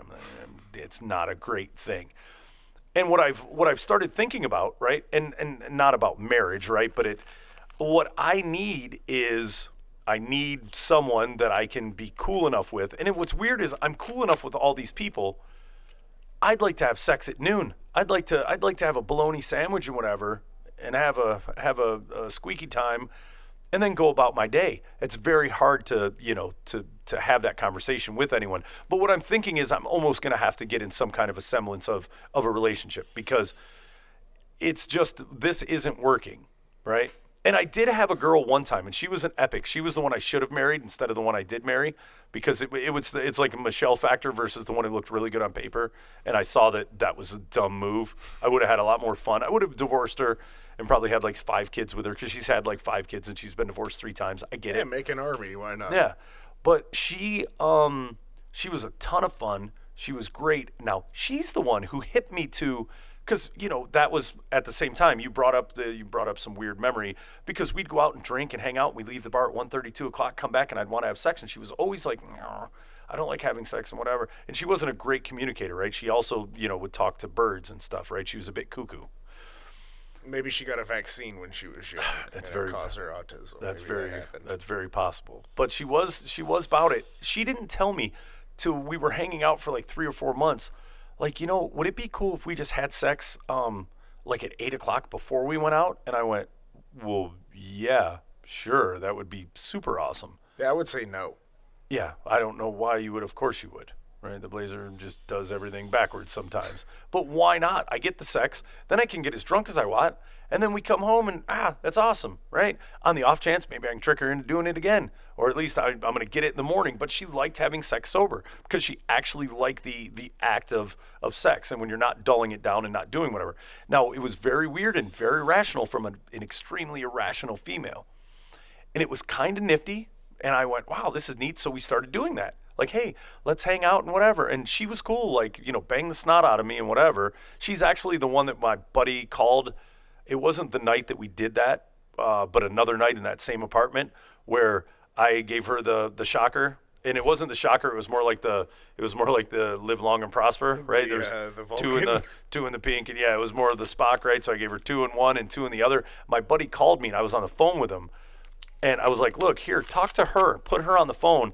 It's not a great thing. And what I've started thinking about, right? And not about marriage, right? But what I need is I need someone that I can be cool enough with. And what's weird is I'm cool enough with all these people. I'd like to have sex at noon. I'd like to have a bologna sandwich and whatever, and have a squeaky time, and then go about my day. It's very hard to have that conversation with anyone. But what I'm thinking is I'm almost going to have to get in some kind of a semblance of a relationship, because it's just, this isn't working, right? And I did have a girl one time, and she was an epic. She was the one I should have married instead of the one I did marry, because it's like a Michelle factor versus the one who looked really good on paper. And I saw that was a dumb move. I would have had a lot more fun. I would have divorced her and probably had like 5 kids with her, because she's had like 5 kids and she's been divorced 3 times. I get it. Yeah, make an army. Why not? Yeah, but she was a ton of fun. She was great. Now she's the one who hit me to. Because, that was at the same time you brought up some weird memory, because we'd go out and drink and hang out. We'd leave the bar at 1:30, 2 o'clock, come back, and I'd want to have sex. And she was always like, no, I don't like having sex and whatever. And she wasn't a great communicator, right? She also, would talk to birds and stuff, right? She was a bit cuckoo. maybe she got a vaccine when she was young. That's and very it caused her autism. That's Maybe very that happened. that's very possible. But she was about it. She didn't tell me till we were hanging out for like 3 or 4 months. Like, would it be cool if we just had sex like at 8 o'clock before we went out? And I went, well, yeah, sure, that would be super awesome. Yeah, I would say no. Yeah, I don't know why you would. Of course you would. Right? The Blazer just does everything backwards sometimes. But why not? I get the sex, then I can get as drunk as I want, and then we come home and, that's awesome, right? On the off chance, maybe I can trick her into doing it again. Or at least I'm going to get it in the morning. But she liked having sex sober because she actually liked the act of sex and when you're not dulling it down and not doing whatever. Now, it was very weird and very rational from an extremely irrational female. And it was kind of nifty. And I went, wow, this is neat. So we started doing that. Like, hey, let's hang out and whatever. And she was cool, like, bang the snot out of me and whatever. She's actually the one that my buddy called. It wasn't the night that we did that, but another night in that same apartment where I gave her the shocker. And it wasn't the shocker. It was more like the live long and prosper, right? There's the two in the pink, and it was more of the Spock, right? So I gave her 2 in one and 2 in the other. My buddy called me, and I was on the phone with him, and I was like, "Look, here, talk to her, put her on the phone."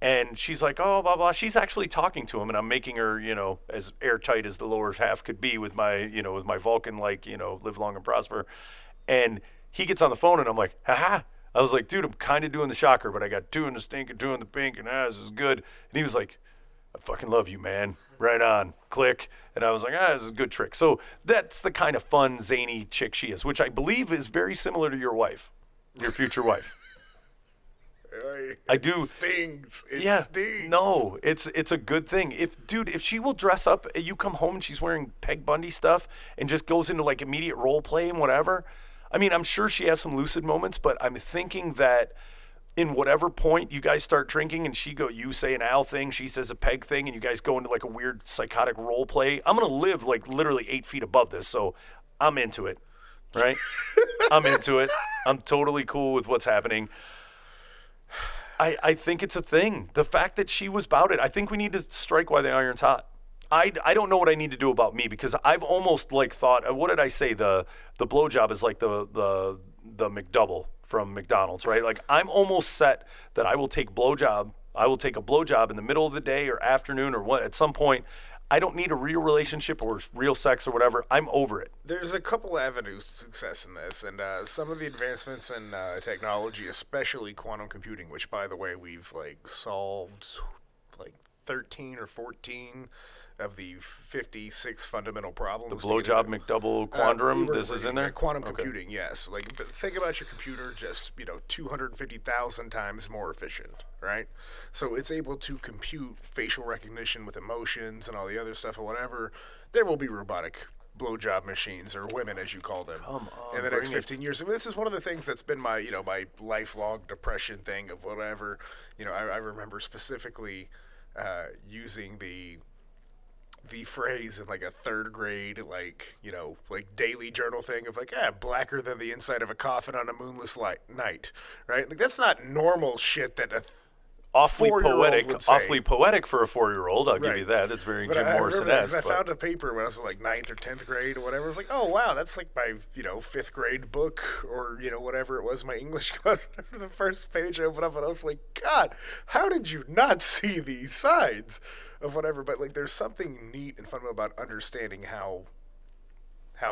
And she's like, oh, blah, blah. She's actually talking to him, and I'm making her, as airtight as the lower half could be with my Vulcan, live long and prosper. And he gets on the phone, and I'm like, ha. I was like, dude, I'm kind of doing the shocker, but I got 2 in the stink and 2 in the pink, and this is good. And he was like, I fucking love you, man. Right on. Click. And I was like, this is a good trick. So that's the kind of fun, zany chick she is, which I believe is very similar to your wife, your future wife. I do. Stings. It stings. No, it's a good thing. If she will dress up, you come home and she's wearing Peg Bundy stuff and just goes into like immediate role play and whatever. I mean, I'm sure she has some lucid moments, but I'm thinking that in whatever point you guys start drinking and you say an Al thing, she says a Peg thing, and you guys go into like a weird psychotic role play. I'm gonna live like literally 8 feet above this, so I'm into it. Right? I'm into it. I'm totally cool with what's happening. I think it's a thing. The fact that she was about it, I think we need to strike while the iron's hot. I don't know what I need to do about me because I've almost like thought, what did I say? The blowjob is like the McDouble from McDonald's, right? Like I'm almost set that I will take a blowjob in the middle of the day or afternoon or what at some point. I don't need a real relationship or real sex or whatever. I'm over it. There's a couple avenues to success in this, and some of the advancements in technology, especially quantum computing, which, by the way, we've solved 13 or 14 of the 56 fundamental problems. The blowjob McDouble quandrum. This is in there. Quantum computing, yes. Think about your computer, just 250,000 times more efficient, right? So it's able to compute facial recognition with emotions and all the other stuff or whatever. There will be robotic blowjob machines, or women as you call them, in the next 15 years. I mean, this is one of the things that's been my my lifelong depression thing of whatever. I remember specifically using the phrase in like a 3rd grade, daily journal thing of blacker than the inside of a coffin on a moonless night, right? Like that's not normal shit that a awfully 4-year-old would say. Awfully poetic for a 4-year-old. I'll give you that. That's very Jim Morrison-esque. I found a paper when I was in 9th or 10th grade or whatever. I was like, oh wow, that's like my 5th grade book or whatever it was, my English class. After the first page I opened up and I was like, God, how did you not see these signs of whatever? But there's something neat and fundamental about understanding how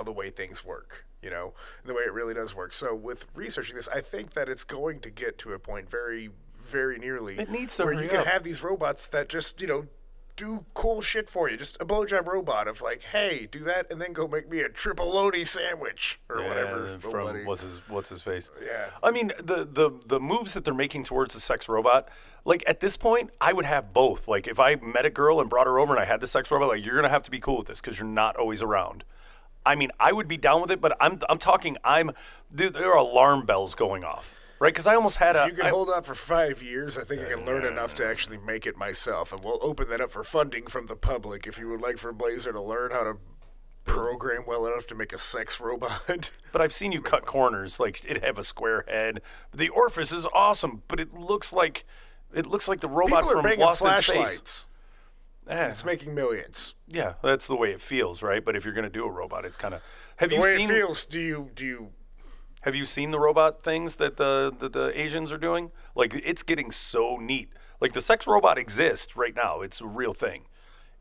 the way things work. The way it really does work. So with researching this, I think that it's going to get to a point very, very nearly it needs to where you can have these robots that just, do cool shit for you. Just a blowjob robot of hey, do that and then go make me a triple-loni sandwich or whatever. From what's his face? Yeah. I mean, the moves that they're making towards the sex robot, at this point, I would have both. If I met a girl and brought her over and I had the sex robot, you're gonna have to be cool with this because you're not always around. I mean, I would be down with it, but I'm talking. There are alarm bells going off. Right, because I almost had If you can hold out for 5 years, I think I can learn enough to actually make it myself. And we'll open that up for funding from the public if you would like for Blazer to learn how to program well enough to make a sex robot. But I've seen you cut corners, it have a square head. The orifice is awesome, but it looks like the robot People are from banging Lost in flashlights. Space. It's making millions. Yeah, that's the way it feels, right? But if you're going to do a robot, it's kind of. Have The you way seen? it feels, do you Have you seen the robot things that the Asians are doing? Like, it's getting so neat. Like, the sex robot exists right now. It's a real thing.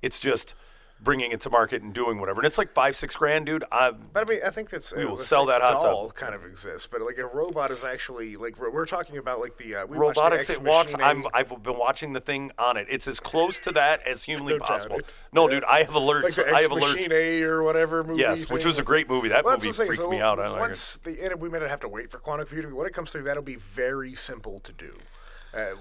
It's just bringing it to market and doing whatever. And it's like $5-6 grand, dude. But I mean, I think that's We will the sell sex that hot tub. doll kind of exists, but like a robot is actually like we're talking about like the we robotics. watched It the walks. Ex I've been watching the thing on it. It's as close to that as humanly No doubt possible. it. No, Yeah. dude, I have alerts. like the I Ex have alerts. Machina or whatever movie. Yes, which thing. was a great movie. That Well, movie that's what I'm freaked saying. me So out. I like it. once we might have to wait for quantum computing. When it comes through, that'll be very simple to do.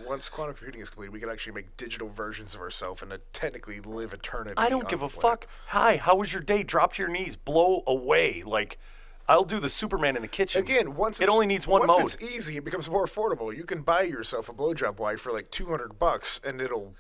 Once quantum computing is complete, we can actually make digital versions of ourselves and technically live eternity. I don't on give the a planet. fuck. Hi, how was your day? Drop to your knees, blow away. Like, I'll do the Superman in the kitchen. Again, once it only needs one once mode. it's easy, it becomes more affordable. You can buy yourself a blowjob wife for like $200, and it'll.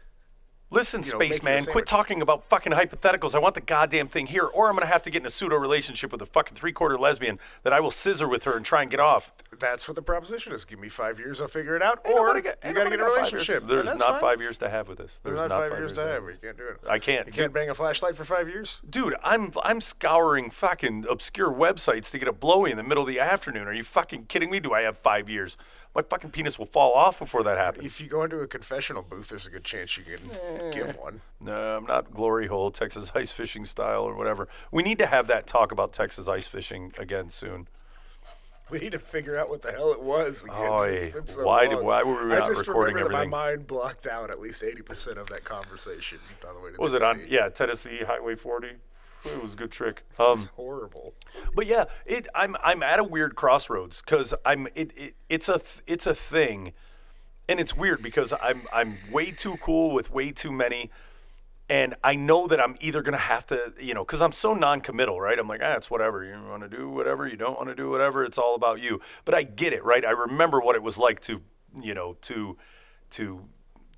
Listen, you know, make you a spaceman, quit sandwich. talking about fucking hypotheticals. I want the goddamn thing here, or I'm gonna have to get in a pseudo relationship with a fucking 3/4 lesbian that I will scissor with her and try and get off. That's what the proposition is. Give me 5 years, I'll figure it out. Ain't Or nobody you got- got ain't to nobody get a got 5 years. relationship. There's and that's not fine. 5 years to have with this. There's not 5 years to have. You can't do it. I can't. You can't bang a flashlight for 5 years. Dude, I'm scouring fucking obscure websites to get a blowy in the middle of the afternoon. Are you fucking kidding me? Do I have 5 years? My fucking penis will fall off before that happens. If you go into a confessional booth, there's a good chance you can give one. No, I'm not glory hole, Texas ice fishing style or whatever. We need to have that talk about Texas ice fishing again soon. We need to figure out what the hell it was again. It's been so why long. why were we I not just recording remember that everything? my mind blocked out at least 80% of that conversation on the way to Was it on? Tennessee. Yeah, Tennessee Highway 40. It was a good trick. It's horrible. But yeah, I'm at a weird crossroads because it's a thing, and it's weird because I'm way too cool with way too many, and I know that I'm either gonna have to, because I'm so non-committal, right? I'm like, it's whatever. You want to do whatever, you don't want to do whatever. It's all about you. But I get it, right? I remember what it was like to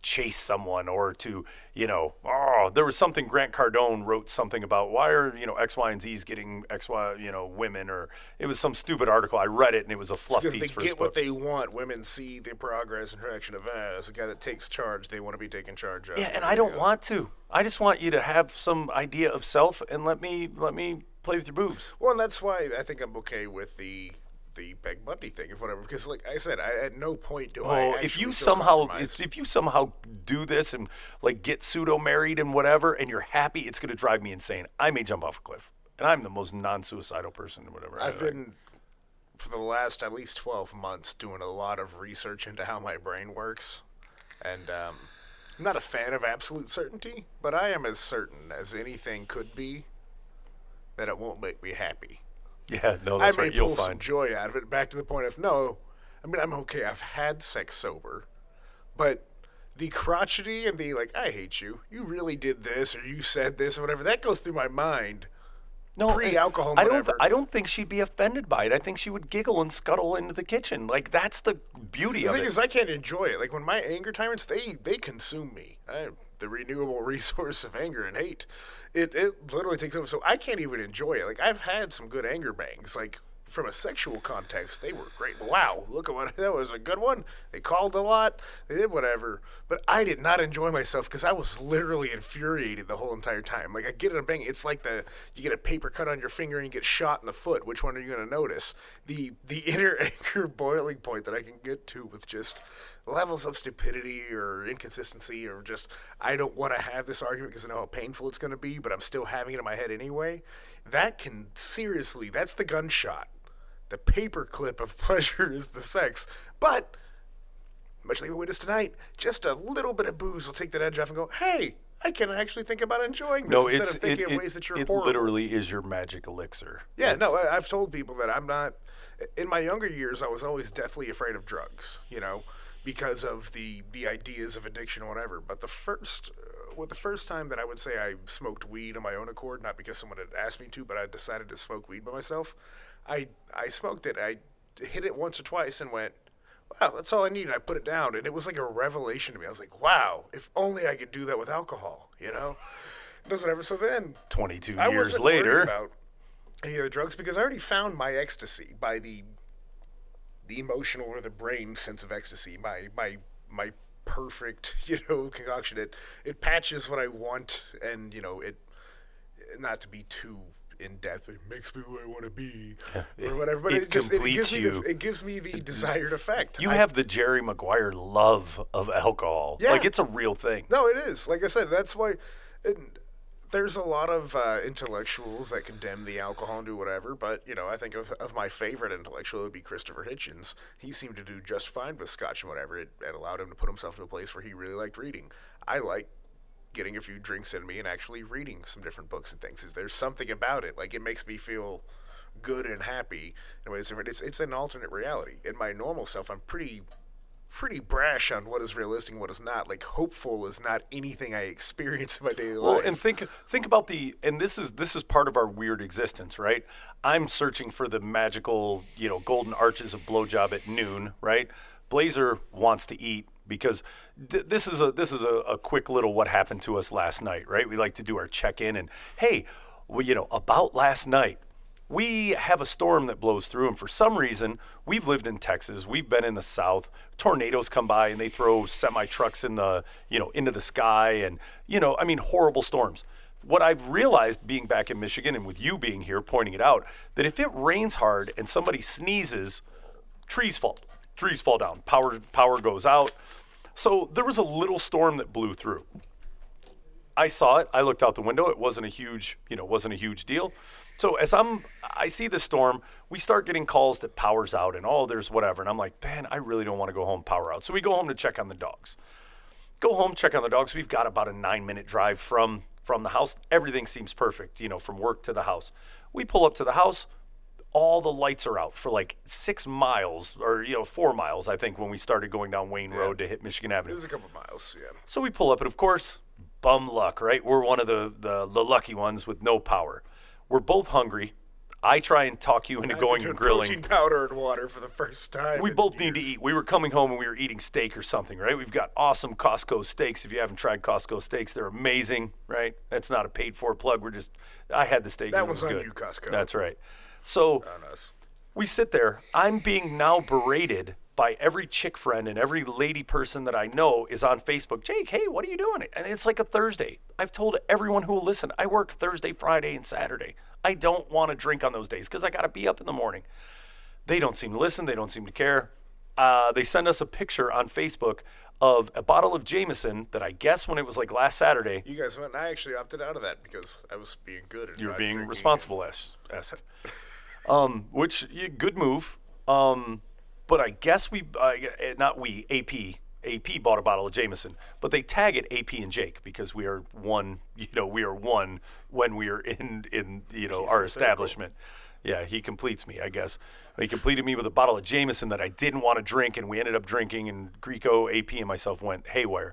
chase someone or to, there was something Grant Cardone wrote something about why are, X, Y, and Z's getting X, Y, women, or it was some stupid article. I read it and it was a fluff Because piece they for his get what book. they want. Women see the progress and traction of as a guy that takes charge. They want to be taken charge of. Yeah, and I don't want to. I just want you to have some idea of self and let me play with your boobs. Well, and that's why I think I'm okay with the Peg Bundy thing, or whatever. Because, like I said, at no point do I. Oh, actually if you feel somehow compromised. if you somehow do this and like get pseudo married and whatever, and you're happy, it's gonna drive me insane. I may jump off a cliff, and I'm the most non-suicidal person or whatever. I've been for the last at least 12 months doing a lot of research into how my brain works, and I'm not a fan of absolute certainty, but I am as certain as anything could be that it won't make me happy. Yeah, no, that's I may right. You'll pull some find. joy out of it. Back to the point of no, I mean I'm okay. I've had sex sober, but the crotchety and the like, I hate you. You really did this, or you said this, or whatever. That goes through my mind. No, pre-alcohol, I don't. whatever. I don't think she'd be offended by it. I think she would giggle and scuttle into the kitchen. Like that's the beauty The of thing it. is, I can't enjoy it. Like when my anger tyrants, they consume me. The renewable resource of anger and hate. It literally takes over. So I can't even enjoy it. Like I've had some good anger bangs. Like from a sexual context, they were great. Wow, look at what that was a good one. They called a lot. They did whatever. But I did not enjoy myself because I was literally infuriated the whole entire time. Like I get it, bang. It's like you get a paper cut on your finger and you get shot in the foot. Which one are you going to notice? The inner anger boiling point that I can get to with just levels of stupidity or inconsistency or just I don't want to have this argument because I know how painful it's going to be, but I'm still having it in my head anyway. That can seriously, that's the gunshot. The paperclip of pleasure is the sex. But, much like we witnessed tonight, just a little bit of booze will take that edge off and go, hey, I can actually think about enjoying this No, instead of thinking of ways that you're it horrible. literally is your magic elixir. Yeah, no, I've told people that I'm not. In my younger years, I was always deathly afraid of drugs, because of the ideas of addiction or whatever. But the first time that I would say I smoked weed on my own accord, not because someone had asked me to, but I decided to smoke weed by myself, I smoked it. I hit it once or twice and went, wow, that's all I need. And I put it down, and it was like a revelation to me. I was like, wow, if only I could do that with alcohol, It does whatever. So then 22 I years wasn't worried later. about any other drugs because I already found my ecstasy by the emotional or the brain sense of ecstasy, my perfect, concoction. It patches what I want, and it not to be too in depth. It makes me who I want to be, or whatever. But it completes you. It gives me the desired effect. You have the Jerry Maguire love of alcohol. Yeah. Like, it's a real thing. No, it is. Like I said, that's why. There's a lot of intellectuals that condemn the alcohol and do whatever, but, I think of my favorite intellectual, it would be Christopher Hitchens. He seemed to do just fine with scotch and whatever. It allowed him to put himself in a place where he really liked reading. I like getting a few drinks in me and actually reading some different books and things. There's something about it. Like, it makes me feel good and happy in ways different. It's an alternate reality. In my normal self, I'm pretty brash on what is realistic and what is not. Like, hopeful is not anything I experience in my daily life. Well, and think about and this is part of our weird existence, right? I'm searching for the magical, golden arches of blowjob at noon, right? Blazer wants to eat because this is a quick little what happened to us last night, right? We like to do our check-in and, hey, well, about last night. We have a storm that blows through, and for some reason, we've lived in Texas, we've been in the South. Tornadoes come by and they throw semi trucks in the, into the sky, and horrible storms. What I've realized being back in Michigan and with you being here pointing it out, that if it rains hard and somebody sneezes, trees fall down, power goes out. So there was a little storm that blew through. I saw it. I looked out the window. It wasn't a huge deal. So as I see the storm, we start getting calls that power's out and there's whatever. And I'm like, man, I really don't want to go home, power out. So we go home to check on the dogs. Go home, check on the dogs. We've got about a 9-minute drive from the house. Everything seems perfect, from work to the house. We pull up to the house. All the lights are out for like 6 miles or 4 miles, I think, when we started going down Wayne Road to hit Michigan Avenue. It was a couple miles, yeah. So we pull up, and of course, bum luck, right? We're one of the lucky ones with no power. We're both hungry. I try and talk you into going and grilling. Protein powder and water for the first time. We both need to eat. We were coming home and we were eating steak or something, right? We've got awesome Costco steaks. If you haven't tried Costco steaks, they're amazing, right? That's not a paid-for plug. I had the steak. That and it was was on good. you, Costco. That's right. So On us. we sit there. I'm being now berated by every chick friend and every lady person that I know is on Facebook. Jake, hey, what are you doing? And it's like a Thursday. I've told everyone who will listen, I work Thursday, Friday, and Saturday. I don't want to drink on those days because I got to be up in the morning. They don't seem to listen. They don't seem to care. They send us a picture on Facebook of a bottle of Jameson that I guess when it was like last Saturday. You guys went, and I actually opted out of that because I was being good. You're not being drinking. responsible-esque. Which, good move. But I guess AP bought a bottle of Jameson, but they tag it AP and Jake because we are one, when we are in our establishment. Yeah, he completes me, I guess. He completed me with a bottle of Jameson that I didn't want to drink, and we ended up drinking, and Greco, AP, and myself went haywire.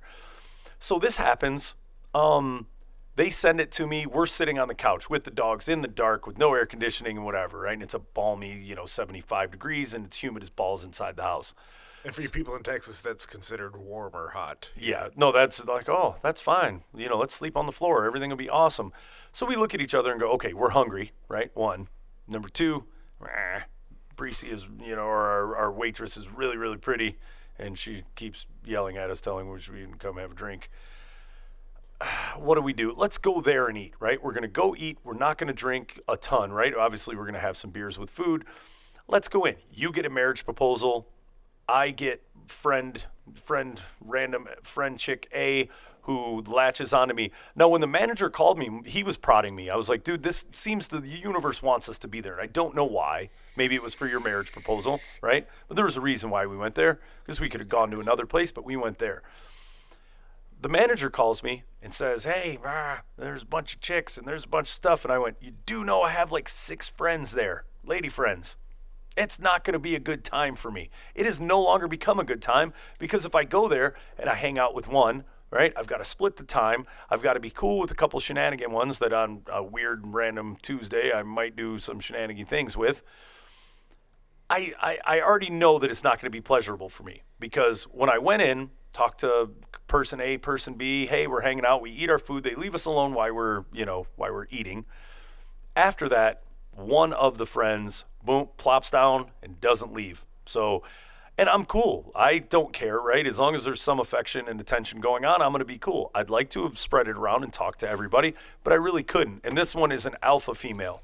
So this happens. They send it to me. We're sitting on the couch with the dogs in the dark with no air conditioning and whatever, right? And it's a balmy, 75 degrees, and it's humid as balls inside the house. And for you people in Texas, that's considered warm or hot. Yeah, no, that's like, oh, that's fine. Let's sleep on the floor. Everything will be awesome. So we look at each other and go, okay, we're hungry, right? One. Number two, Breesy is, our waitress is really, really pretty, and she keeps yelling at us, telling us we can come have a drink. What do? Let's go there and eat, right? We're going to go eat. We're not going to drink a ton, right? Obviously, we're going to have some beers with food. Let's go in. You get a marriage proposal. I get random friend chick A who latches onto me. Now, when the manager called me, he was prodding me. I was like, dude, this seems the universe wants us to be there. And I don't know why. Maybe it was for your marriage proposal, right? But there was a reason why we went there, because we could have gone to another place, but we went there. The manager calls me and says, hey, there's a bunch of chicks and there's a bunch of stuff. And I went, you do know I have like 6 friends there, lady friends. It's not going to be a good time for me. It has no longer become a good time because if I go there and I hang out with one, right, I've got to split the time. I've got to be cool with a couple shenanigan ones that on a weird random Tuesday I might do some shenanigan things with. I already know that it's not going to be pleasurable for me because when I went in, talked to person A, person B, hey, we're hanging out, we eat our food, they leave us alone while we're eating. After that, one of the friends, boom, plops down and doesn't leave. So And I'm cool. I don't care, right? As long as there's some affection and attention going on, I'm going to be cool. I'd like to have spread it around and talked to everybody, but I really couldn't. And this one is an alpha female.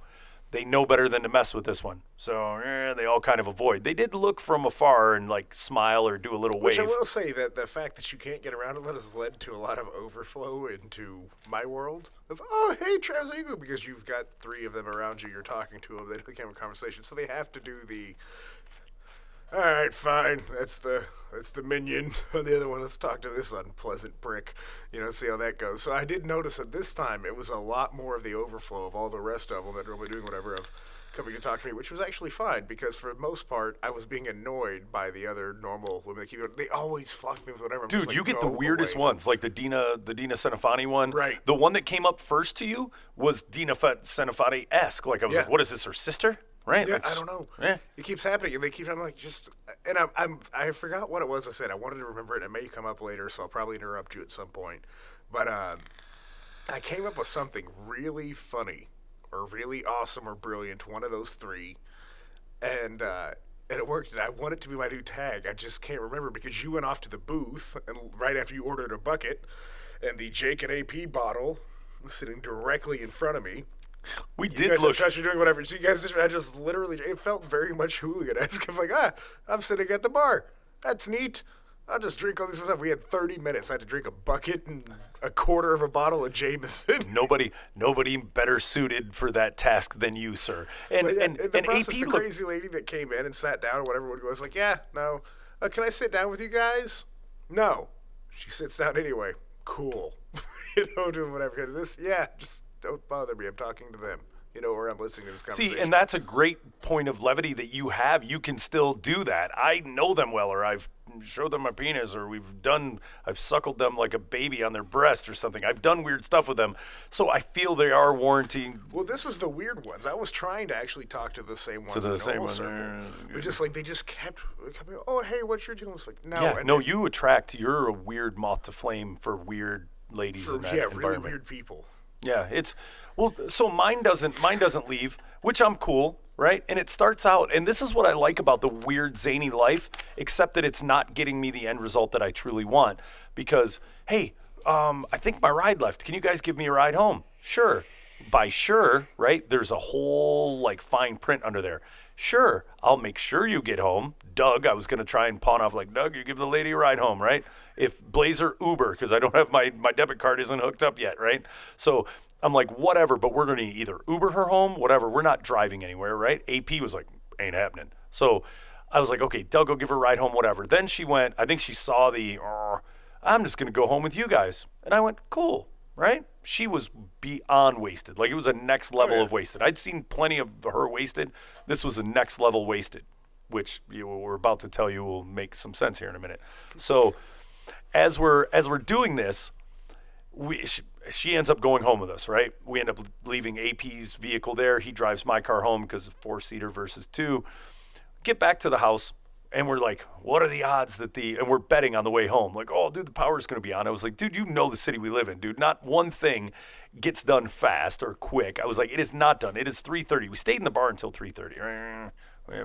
They know better than to mess with this one. So they all kind of avoid. They did look from afar and like smile or do a little Which wave. I will say that the fact that you can't get around it has led to a lot of overflow into my world of, oh, hey, Travis, how you doing? Because you've got 3 of them around you, you're talking to them, they can't have a conversation, so they have to do the, all right, fine, that's the minion. The other one, let's talk to this unpleasant prick, see how that goes. So I did notice that this time it was a lot more of the overflow of all the rest of them that are normally doing whatever of coming to talk to me, which was actually fine because for the most part I was being annoyed by the other normal women. They always flock me with whatever. Dude, like, you get the weirdest away. ones, like the Dina Senefani one. Right. The one that came up first to you was Dina Senefani-esque. Like I was Yeah. like, what is this, her sister? Right? Yeah, Like, I don't know. Yeah. It keeps happening, and they keep. I'm like, and I forgot what it was. I said I wanted to remember it. It may come up later, so I'll probably interrupt you at some point. But I came up with something really funny, or really awesome, or brilliant. One of those 3, and it worked. And I want it to be my new tag. I just can't remember because you went off to the booth, and right after you ordered a bucket, and the Jake and AP bottle was sitting directly in front of me. We You did guys look. you're doing whatever. So you guys I just literally, it felt very much hooligan-esque. I'm like, I'm sitting at the bar. That's neat. I'll just drink all this stuff. We had 30 minutes. I had to drink a bucket and a quarter of a bottle of Jameson. Nobody better suited for that task than you, sir. And But, and, the and process, AP the looked. crazy lady that came in and sat down or whatever would go, I was like, yeah, no. Can I sit down with you guys? No. She sits down anyway. Cool. Doing whatever. Just don't bother me. I'm talking to them. Or I'm listening to this conversation. See, and that's a great point of levity that you have. You can still do that. I know them well, or I've showed them my penis, or I've suckled them like a baby on their breast or something. I've done weird stuff with them. So I feel they are warranting. Well, this was the weird ones. I was trying to actually talk to the same ones. To the in same normal one, circle. yeah. But just like they just kept coming. Oh, hey, what's your deal? It's like no. Yeah, and no, then you attract. You're a weird moth to flame for weird ladies for, in that really environment. weird people. Yeah, so mine doesn't leave, which I'm cool, right? And it starts out, and this is what I like about the weird zany life, except that it's not getting me the end result that I truly want. Because, hey, I think my ride left. Can you guys give me a ride home? Sure. By sure, right? There's a whole like fine print under there. Sure, I'll make sure you get home. Doug, I was going to try and pawn off like, Doug, you give the lady a ride home, right? If Blazer Uber, because I don't have my debit card isn't hooked up yet, right? So I'm like, whatever, but we're going to either Uber her home, whatever. We're not driving anywhere, right? AP was like, ain't happening. So I was like, okay, Doug, go give her a ride home, whatever. Then she went, I think she saw I'm just going to go home with you guys. And I went, cool, right? She was beyond wasted. Like it was a next level of wasted. I'd seen plenty of her wasted. This was a next level wasted, which we're about to tell you will make some sense here in a minute. So as we're doing this, she ends up going home with us, right? We end up leaving AP's vehicle there. He drives my car home because it's 4-seater versus 2. Get back to the house, and we're like, what are the odds that and we're betting on the way home. Like, oh, dude, the power's going to be on. I was like, dude, you know the city we live in, dude. Not one thing gets done fast or quick. I was like, it is not done. It is 3:30. We stayed in the bar until 3:30.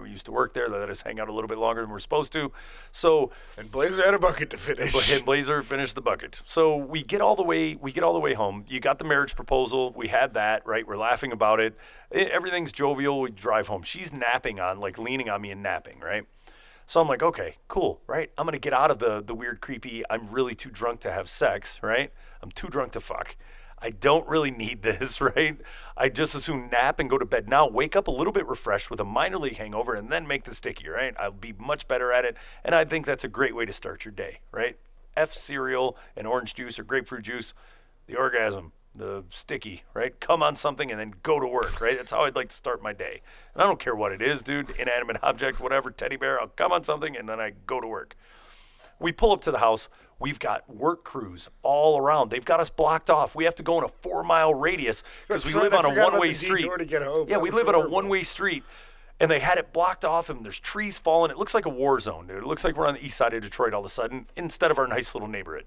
We used to work there. They let us hang out a little bit longer than we're supposed to. So, And Blazer had a bucket to finish. and Blazer finished the bucket. So we get all the way home. You got the marriage proposal. We had that, right? We're laughing about it. Everything's jovial. We drive home. She's napping leaning on me and napping, right? So I'm like, okay, cool, right? I'm going to get out of the weird, creepy, I'm really too drunk to have sex, right? I'm too drunk to fuck. I don't really need this, right? I just as soon nap and go to bed now, wake up a little bit refreshed with a minor league hangover, and then make the sticky, right? I'll be much better at it, and I think that's a great way to start your day, right? F cereal and orange juice or grapefruit juice, the orgasm, the sticky, right? Come on something and then go to work, right? That's how I'd like to start my day. And I don't care what it is, dude, inanimate object, whatever, teddy bear, I'll come on something and then I go to work. We pull up to the house. We've got work crews all around. They've got us blocked off. We have to go in a 4-mile radius because we live on a one-way street. To get home. Yeah, we That's live on a horrible. one-way street. And they had it blocked off, and there's trees falling. It looks like a war zone, dude. It looks like we're on the east side of Detroit all of a sudden instead of our nice little neighborhood.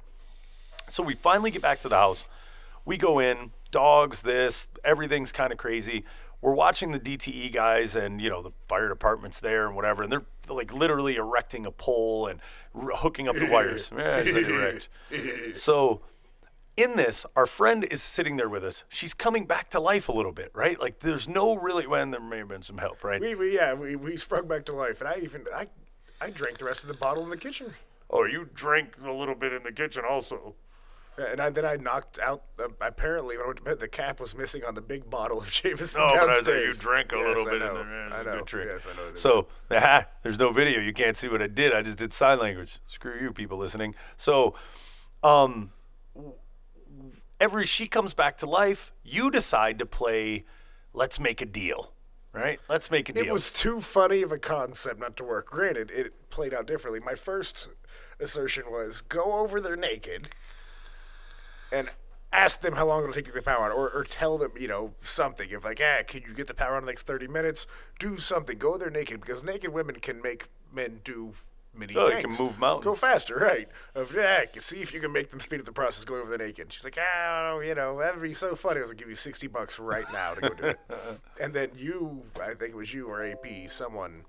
So we finally get back to the house. We go in, dogs, everything's kind of crazy. we're watching the DTE guys and, the fire department's there and whatever, and they're like literally erecting a pole and hooking up the wires. Yeah, it's like erect. So in this, our friend is sitting there with us. She's coming back to life a little bit, right? Like there's no really, when there may have been some help, right? We sprung back to life, and I drank the rest of the bottle in the kitchen. Oh, you drank a little bit in the kitchen also. And then I knocked out, apparently, when I went to bed, the cap was missing on the big bottle of Jameson Oh, downstairs. but I thought you drank a little bit in there. Yeah, I know. A good trick. Yes, I know. So, there's no video. You can't see what I did. I just did sign language. Screw you, people listening. So, she comes back to life. You decide to play Let's Make a Deal. Right? Let's make a deal. It was too funny of a concept not to work. Granted, it played out differently. My first assertion was go over there naked and ask them how long it'll take to get the power on, or tell them, something. If like, can you get the power on in the next 30 minutes? Do something. Go there naked, because naked women can make men do many things. They can move mountains. Go faster, right? See if you can make them speed up the process going over the naked. She's like, that'd be so funny. I was going to give you $60 right now to go do it. And then I think it was you or AP, someone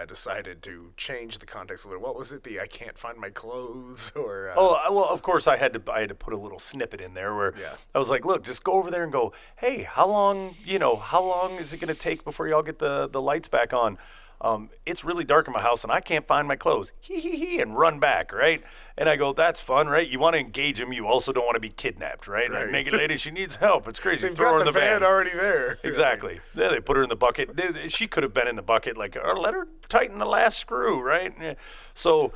decided to change the context a little. What was it? I can't find my clothes, or well, of course I had to put a little snippet in there where I was like, look, just go over there and go, hey, how long is it going to take before y'all get the lights back on? It's really dark in my house and I can't find my clothes. And run back, right? And I go, that's fun, right? You want to engage them. You also don't want to be kidnapped, right? Like, naked lady, she needs help. It's crazy. They've Throw her got in the van already there. Exactly. Yeah, they put her in the bucket. She could have been in the bucket, like, let her tighten the last screw, right? So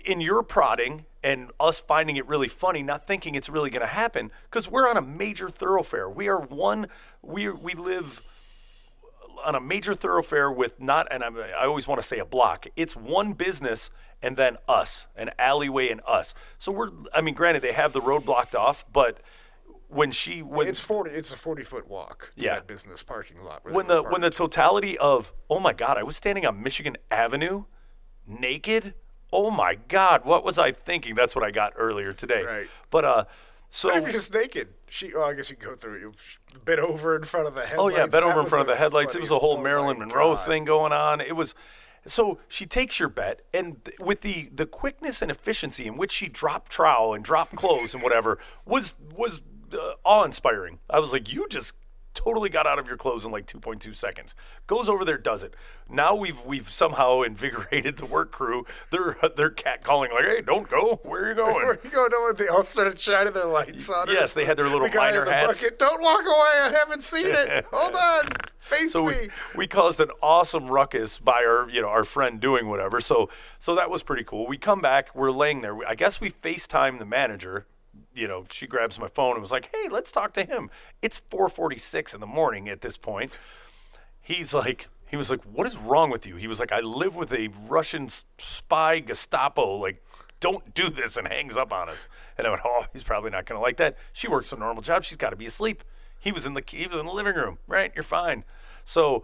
in your prodding and us finding it really funny, not thinking it's really going to happen, because we're on a major thoroughfare. We live on a major thoroughfare with I always want to say a block. It's one business and then us, an alleyway and us. So granted, they have the road blocked off, but it's a 40-foot walk to that business parking lot. When the totality of, oh my God, I was standing on Michigan Avenue naked. Oh my God, what was I thinking? That's what I got earlier today. Right. But so if you're just naked, I guess you can go through it. You bent over in front of the headlights. Oh yeah, bent over in front of the headlights. It was a whole Marilyn Monroe thing going on. It was. So she takes your bet, and with the quickness and efficiency in which she dropped trowel and dropped clothes and whatever was awe-inspiring. I was like, you just totally got out of your clothes in like 2.2 seconds. Goes over there, does it. Now we've somehow invigorated the work crew. They're catcalling like, hey, don't go. Where are you going? Where are you going? They all started shining their lights on her. Yes, they had their little the guy miner in the hats. Bucket, don't walk away. I haven't seen it. Hold on. Face so me. We caused an awesome ruckus by our friend doing whatever. So that was pretty cool. We come back. We're laying there. I guess we FaceTime the manager. She grabs my phone and was like, hey, let's talk to him. It's 4:46 in the morning at this point. He was like, what is wrong with you? He was like, I live with a Russian spy Gestapo. Like, don't do this, and hangs up on us. And I went, oh, he's probably not going to like that. She works a normal job. She's got to be asleep. He was in the living room, right? You're fine. So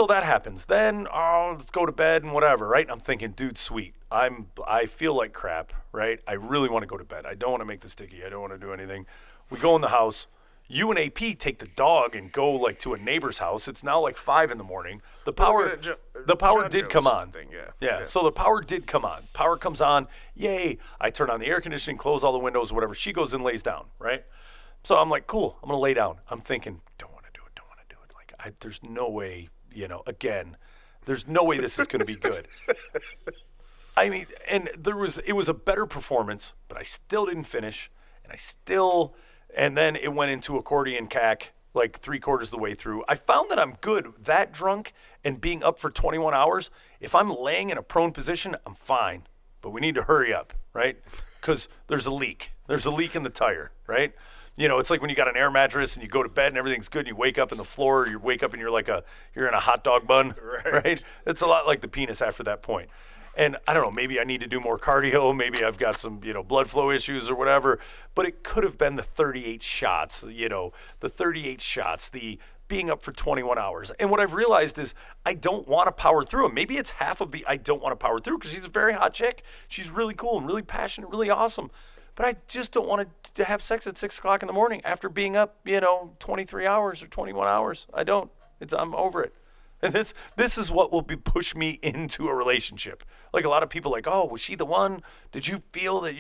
that happens. Then, let's go to bed and whatever, right? And I'm thinking, dude, sweet. I feel like crap, right? I really want to go to bed. I don't want to make this sticky. I don't want to do anything. We go in the house. You and AP take the dog and go like to a neighbor's house. It's now like 5 a.m. The power did come on. Yeah. So the power did come on. Power comes on. Yay. I turn on the air conditioning, close all the windows, whatever. She goes and lays down, right? So I'm like, cool. I'm going to lay down. I'm thinking, don't want to do it. Like, there's no way, again, there's no way this is going to be good. I mean, and it was a better performance, but I still didn't finish, and then it went into accordion cack like 3/4 of the way through. I found that I'm good that drunk and being up for 21 hours. If I'm laying in a prone position, I'm fine, but we need to hurry up, right? Because there's a leak. There's a leak in the tire, right? It's like when you got an air mattress and you go to bed and everything's good and you wake up in the floor, you wake up and you're in a hot dog bun, right? It's a lot like the penis after that point. And I don't know, maybe I need to do more cardio. Maybe I've got some, blood flow issues or whatever. But it could have been the 38 shots, the being up for 21 hours. And what I've realized is I don't want to power through them. Maybe it's half of the I don't want to power through, because she's a very hot chick. She's really cool and really passionate, really awesome. but I just don't want to have sex at 6 o'clock in the morning after being up, 23 hours or 21 hours. I don't. I'm over it. And this is what will push me into a relationship. Like a lot of people like, oh, was she the one? Did you feel that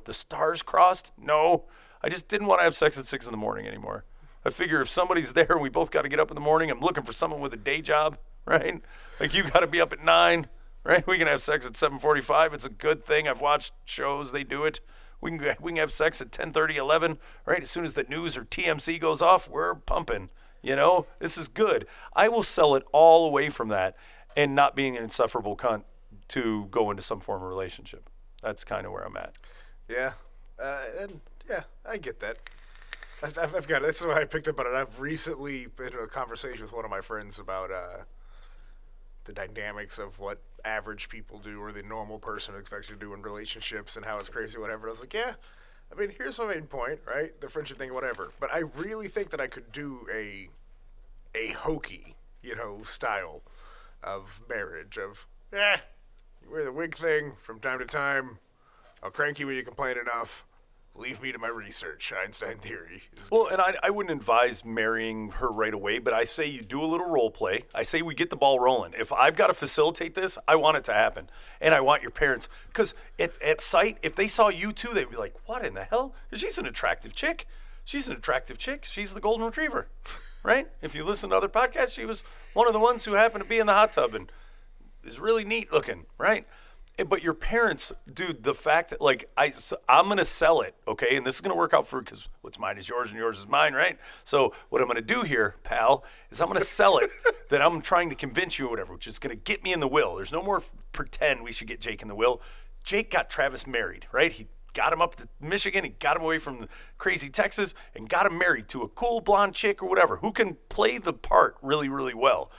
the stars crossed? No, I just didn't want to have sex at 6 in the morning anymore. I figure if somebody's there and we both got to get up in the morning, I'm looking for someone with a day job, right? Like you got to be up at 9, right? We can have sex at 7:45. It's a good thing. I've watched shows, they do it. We can have sex at 10:30, 11, right? As soon as the news or TMC goes off, we're pumping. This is good. I will sell it all away from that and not being an insufferable cunt to go into some form of relationship. That's kind of where I'm at. Yeah. I get that. I've got it. That's why I picked up on it. I've recently been in a conversation with one of my friends about the dynamics of what average people do or the normal person expects to do in relationships and how it's crazy, whatever. I was like, yeah. I mean, here's my main point, right? The friendship thing, whatever. But I really think that I could do a hokey, style of marriage of, you wear the wig thing from time to time. I'll crank you when you complain enough. Leave me to my research. Einstein theory. Well, and I wouldn't advise marrying her right away, but I say you do a little role play. I say we get the ball rolling. If I've got to facilitate this, I want it to happen. And I want your parents, because at sight, if they saw you two, they'd be like, what in the hell? She's an attractive chick. She's an attractive chick. She's the golden retriever, right? If you listen to other podcasts, she was one of the ones who happened to be in the hot tub and is really neat looking, right? But your parents, dude, the fact that, I'm going to sell it, okay? And this is going to work out because what's mine is yours and yours is mine, right? So what I'm going to do here, pal, is I'm going to sell it that I'm trying to convince you or whatever, which is going to get me in the will. There's no more pretend we should get Jake in the will. Jake got Travis married, right? He got him up to Michigan. He got him away from crazy Texas and got him married to a cool blonde chick or whatever who can play the part really, really well.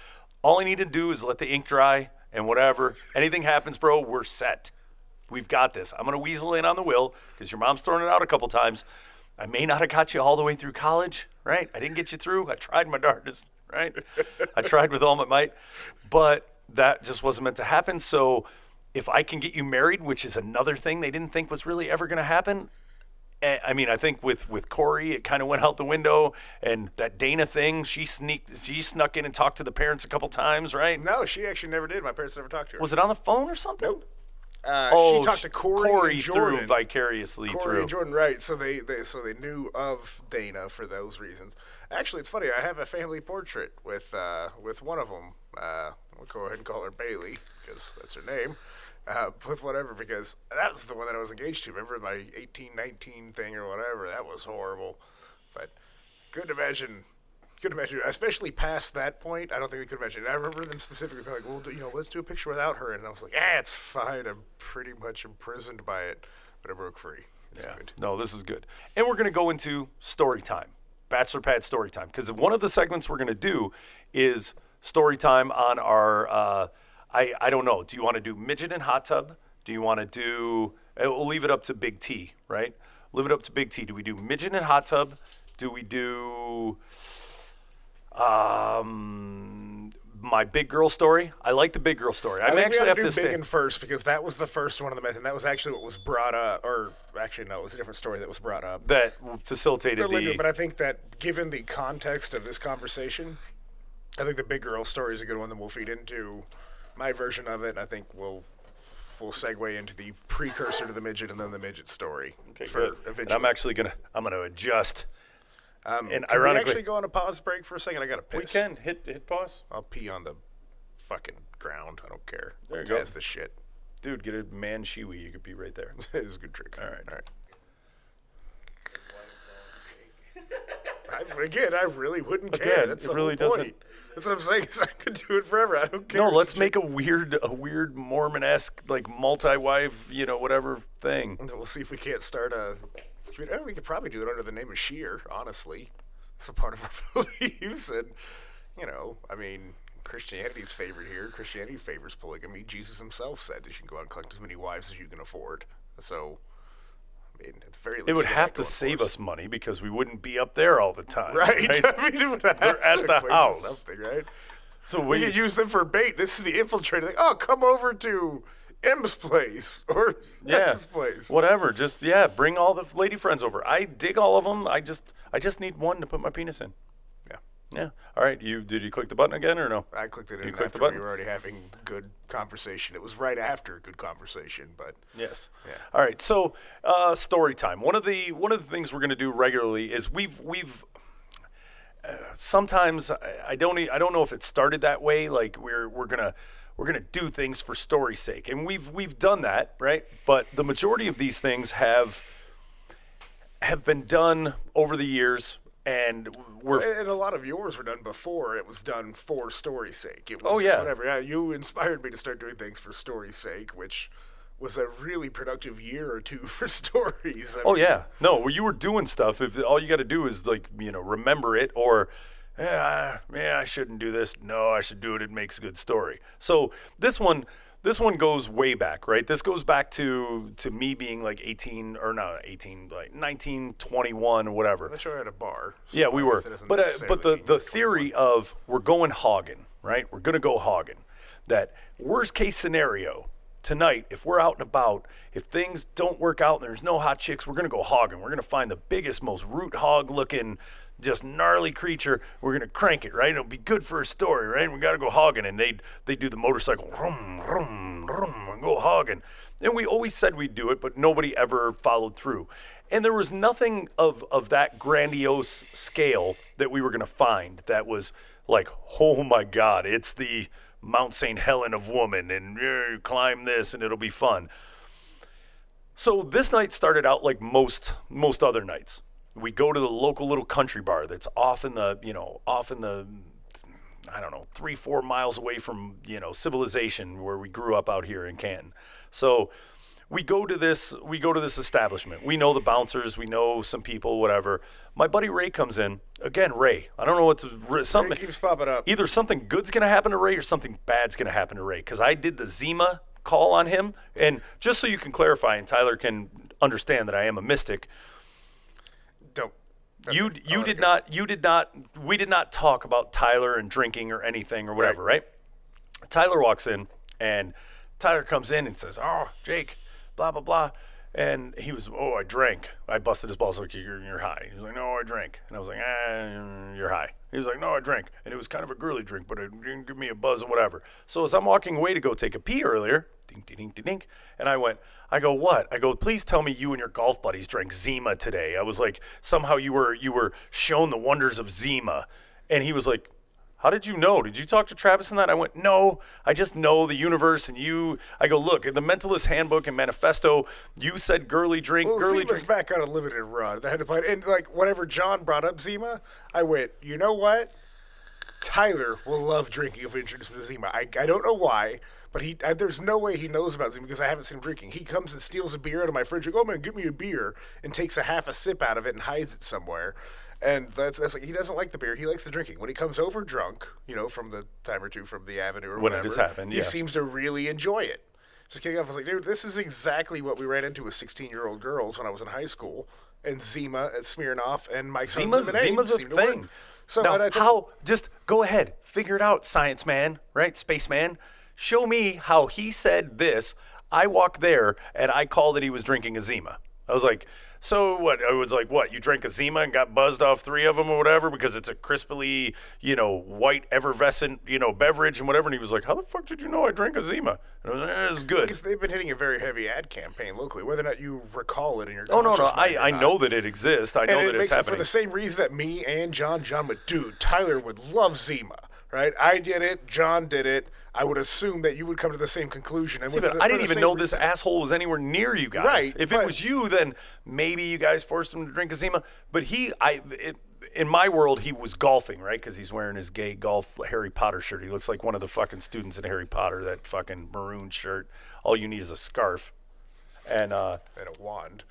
All I need to do is let the ink dry. And whatever, anything happens, bro, we're set. We've got this. I'm going to weasel in on the will because your mom's thrown it out a couple times. I may not have got you all the way through college, right? I didn't get you through. I tried my darndest, right? I tried with all my might, but that just wasn't meant to happen. So if I can get you married, which is another thing they didn't think was really ever going to happen, I mean, I think with Corey, it kind of went out the window, and that Dana thing, she snuck in and talked to the parents a couple times, right? No, she actually never did. My parents never talked to her. Was it on the phone or something? Nope. She talked to Corey and Jordan. Through vicariously Corey through. and Jordan, right? So they knew of Dana for those reasons. Actually, it's funny. I have a family portrait with one of them. We'll go ahead and call her Bailey because that's her name. With whatever, because that was the one that I was engaged to. Remember my 1819 thing or whatever? That was horrible. But couldn't imagine, especially past that point. I don't think they could imagine. I remember them specifically being like, well, let's do a picture without her. And I was like, it's fine. I'm pretty much imprisoned by it. But I broke free. It's good. No, this is good. And we're going to go into story time, Bachelor Pad story time. Because one of the segments we're going to do is story time on our... I don't know. Do you want to do midget and hot tub? Do you want to do... We'll leave it up to Big T, right? Leave it up to Big T. Do we do midget and hot tub? Do we do my big girl story? I like the big girl story. I actually have to do big and first because that was the first one of the method. That was actually what was brought up. Or actually, no, it was a different story that was brought up. That facilitated But I think that given the context of this conversation, I think the big girl story is a good one that we'll feed into my version of it. I think we'll segue into the precursor to the midget and then the midget story. Okay, good. And I'm actually gonna adjust. And can we actually go on a pause break for a second? I gotta piss. We can hit pause. I'll pee on the fucking ground. I don't care. There you go. That's the shit. Dude, get a man shiwi. You could be right there. It was a good trick. All right. I really wouldn't care. That's it the really whole point. doesn't. That's what I'm saying. Is I could do it forever. I don't care. No, let's make a weird Mormon-esque, like multi-wife, whatever thing. And we'll see if we can't start a. We could probably do it under the name of Sheer. Honestly, it's a part of our beliefs, and I mean, Christianity's favored here. Christianity favors polygamy. Jesus himself said that you can go out and collect as many wives as you can afford. So. I mean, at the very least, it would have to save us money because we wouldn't be up there all the time. Right. I mean, it would have They're at the house. Something, right? So we could use them for bait. This is the infiltrator. Like, oh, come over to M's place or Yeah, S's place. whatever. Just bring all the lady friends over. I dig all of them. I just need one to put my penis in. Yeah. Yeah. All right. Did you click the button again or no? I clicked it in clicked the after button? we were already having good conversation. It was right after good conversation, but Yes. Yeah. All right. So, story time. One of the things we're going to do regularly is we've sometimes I don't know if it started that way. Like we're gonna do things for story's sake, and we've done that, right? But the majority of these things have been done over the years, and and a lot of yours were done before it was done for story's sake. It was Oh, just yeah. whatever. Yeah, you inspired me to start doing things for story's sake, which was a really productive year or two for stories. Oh yeah, no. Well, you were doing stuff. If all you got to do is remember it, or I shouldn't do this. No, I should do it. It makes a good story. So this one goes way back, right? This goes back to me being like 18 or not 18, like 19, 21 or whatever. I'm sure at a bar. So Yeah, we I were. guess that doesn't But necessarily the mean you're theory 21. of we're going hogging, right? We're gonna go hogging. That worst case scenario tonight, if we're out and about, if things don't work out and there's no hot chicks, we're gonna go hogging. We're gonna find the biggest, most root hog looking, just gnarly creature. We're gonna crank it, right? It'll be good for a story, right? We gotta go hogging, and they do the motorcycle, rum, rum, rum, and go hogging. And we always said we'd do it, but nobody ever followed through. And there was nothing of that grandiose scale that we were gonna find that was like, oh my God, it's the Mount St. Helen of woman, and you climb this and it'll be fun. So this night started out like most other nights. We go to the local little country bar that's off in the I don't know, 3-4 miles away from, civilization where we grew up out here in Canton. So we go to this establishment. We know the bouncers, we know some people, whatever. My buddy Ray comes in. Again, Ray. I don't know something It keeps popping up. either something good's going to happen to Ray or something bad's going to happen to Ray, cuz I did the Zima call on him. And just so you can clarify and Tyler can understand that I am a mystic, Don't. you Okay. did not we did not talk about Tyler and drinking or anything or whatever, right? Tyler walks in and Tyler comes in and says, "Oh, Jake, blah blah blah." And he was, "Oh, I drank." I busted his balls like, you're high. He was like, "No, I drank." And I was like, "You're high." He was like, "No, I drank." And it was kind of a girly drink, but it didn't give me a buzz or whatever. So as I'm walking away to go take a pee earlier, ding, ding, ding, ding, ding, and I go, "What?" I go, "Please tell me you and your golf buddies drank Zima today." I was like, somehow you were shown the wonders of Zima. And he was like, "How did you know? Did you talk to Travis and that?" I went, "No, I just know the universe and you." I go, "Look, in the Mentalist Handbook and Manifesto, you said girly drink, Well, girly Zima's drink." back on a limited run. I had to find, and like whenever John brought up Zima, I went, you know what? Tyler will love drinking if we introduce him to Zima. I don't know why, but there's no way he knows about Zima because I haven't seen him drinking. He comes and steals a beer out of my fridge. Like, "Oh man, give me a beer," and takes a half a sip out of it and hides it somewhere. And that's like, he doesn't like the beer. He likes the drinking. When he comes over drunk, from the time or two from the Avenue or When it whatever, has happened, he yeah. seems to really enjoy it. Just kidding off. I was like, dude, this is exactly what we ran into with 16-year-old girls when I was in high school. And Zima at Smirnoff and Mike's Zima's a seemed to work. thing. So now, and I told- just go ahead, figure it out, science man, right? Spaceman. Show me how he said this. I walk there and I called that he was drinking a Zima. I was like, "So what?" I was like, "What? You drank a Zima and got buzzed off 3 of them or whatever because it's a crisply, white effervescent, beverage and whatever." And he was like, "How the fuck did you know I drank a Zima?" And I was like, "It's good." because they've been hitting a very heavy ad campaign locally, whether or not you recall it in your Oh no, conscious mind or I not. know that it exists. I know And that it it's makes it for happening. the same reason that me and John would, dude, Tyler would love Zima, right? I did it, John did it. I would assume that you would come to the same conclusion. And See, but I didn't even know this asshole was anywhere near you guys. Right, If it but- was you, then maybe you guys forced him to drink a Zima. But in my world, he was golfing, right? Because he's wearing his gay golf Harry Potter shirt. He looks like one of the fucking students in Harry Potter, that fucking maroon shirt. All you need is a scarf. And And a wand.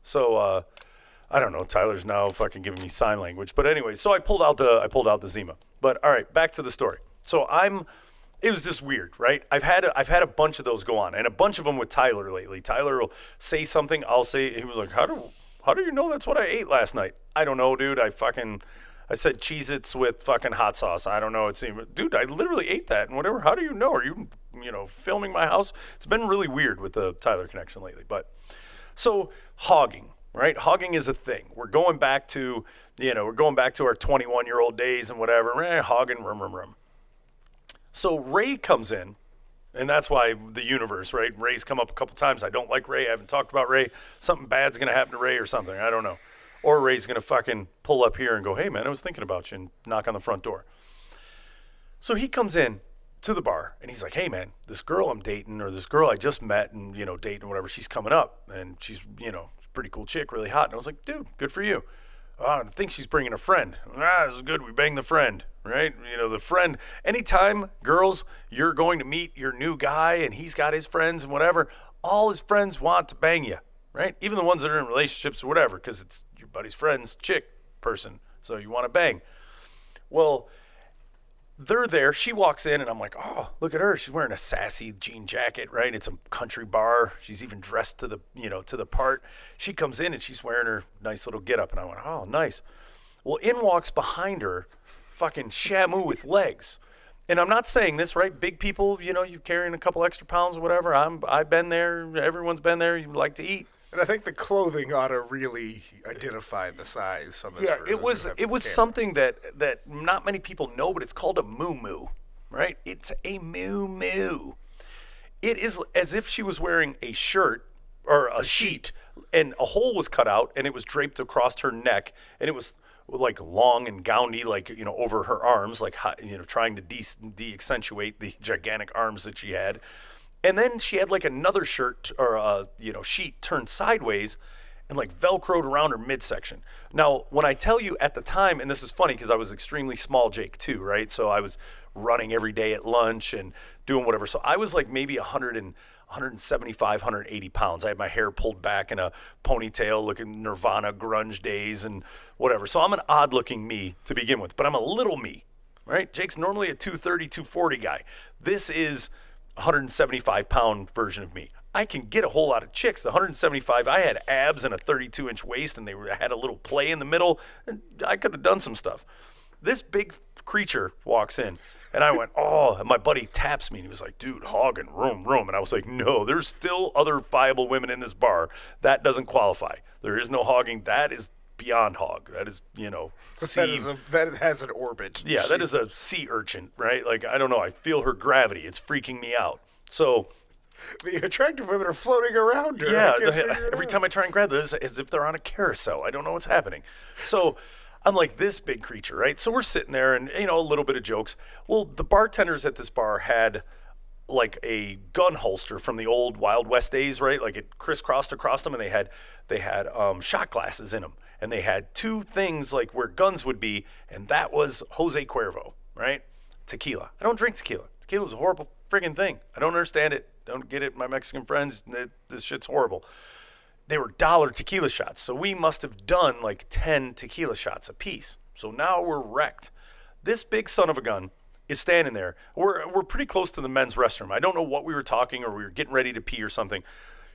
so I don't know. Tyler's now fucking giving me sign language. But anyway, so I pulled out the Zima. But all right, back to the story. So it was just weird, right? I've had a bunch of those go on, and a bunch of them with Tyler lately. Tyler will say something, I'll say, he was like, how do you know that's what I ate last night? I don't know, dude. I said Cheez-Its with fucking hot sauce. I don't know. It's dude, I literally ate that and whatever. How do you know? Are you, filming my house? It's been really weird with the Tyler connection lately. But so hogging, right? Hogging is a thing. We're going back to, our 21-year-old days and whatever. Hogging, rum. So Ray comes in, and that's why the universe, right? Ray's come up a couple times. I don't like Ray. I haven't talked about Ray. Something bad's going to happen to Ray or something. I don't know. Or Ray's going to fucking pull up here and go, hey, man, I was thinking about you, and knock on the front door. So he comes in to the bar, and he's like, hey, man, this girl I'm dating, or this girl I just met and, dating or whatever, she's coming up, and she's, she's a pretty cool chick, really hot. And I was like, dude, good for you. I think she's bringing a friend. This is good. We banged the friend, right? The friend. Anytime, girls, you're going to meet your new guy and he's got his friends and whatever, all his friends want to bang you, right? Even the ones that are in relationships or whatever, because it's your buddy's friend's chick person. So you want to bang. Well, they're there. She walks in and I'm like, oh, look at her. She's wearing a sassy jean jacket, right? It's a country bar. She's even dressed to the part. She comes in and she's wearing her nice little getup. And I went, oh, nice. Well, in walks behind her fucking Shamu with legs. And I'm not saying this, right? Big people, you carrying a couple extra pounds or whatever. I've been there. Everyone's been there. You like to eat. And I think the clothing ought to really identify the size of this. Yeah, it was something that not many people know, but it's called a moo-moo, right? It's a moo-moo. It is as if she was wearing a shirt or a sheet, and a hole was cut out, and it was draped across her neck, and it was like long and gowny, like over her arms, like trying to de-accentuate the gigantic arms that she had. And then she had like another shirt or a sheet turned sideways and like Velcroed around her midsection. Now, when I tell you at the time, and this is funny because I was extremely small, Jake, too, right? So I was running every day at lunch and doing whatever. So I was like maybe 175, 180 pounds. I had my hair pulled back in a ponytail, looking Nirvana grunge days and whatever. So I'm an odd looking me to begin with, but I'm a little me, right? Jake's normally a 230, 240 guy. This is 175 pound version of me. I can get a whole lot of chicks. The 175, I had abs and a 32-inch waist, and had a little play in the middle, and I could have done some stuff. This big creature walks in, and I went, oh, and my buddy taps me, and he was like, dude, hogging, room. And I was like, no, there's still other viable women in this bar. That doesn't qualify. There is no hogging. That is beyond hog. That is, sea. That has an orbit. Yeah, that is a sea urchin, right? Like, I don't know. I feel her gravity. It's freaking me out. So the attractive women are floating around her. Yeah, every time I try and grab them, it's as if they're on a carousel. I don't know what's happening. So I'm like, this big creature, right? So we're sitting there and, a little bit of jokes. Well, the bartenders at this bar had like a gun holster from the old Wild West days, right? Like it crisscrossed across them, and they had shot glasses in them. And they had two things like where guns would be, and that was Jose Cuervo, right? Tequila. I don't drink tequila. Tequila's a horrible friggin' thing. I don't understand it. Don't get it, my Mexican friends. This shit's horrible. They were $1 tequila shots, so we must have done like 10 tequila shots a piece. So now we're wrecked. This big son of a gun is standing there. We're pretty close to the men's restroom. I don't know what we were talking, or we were getting ready to pee or something.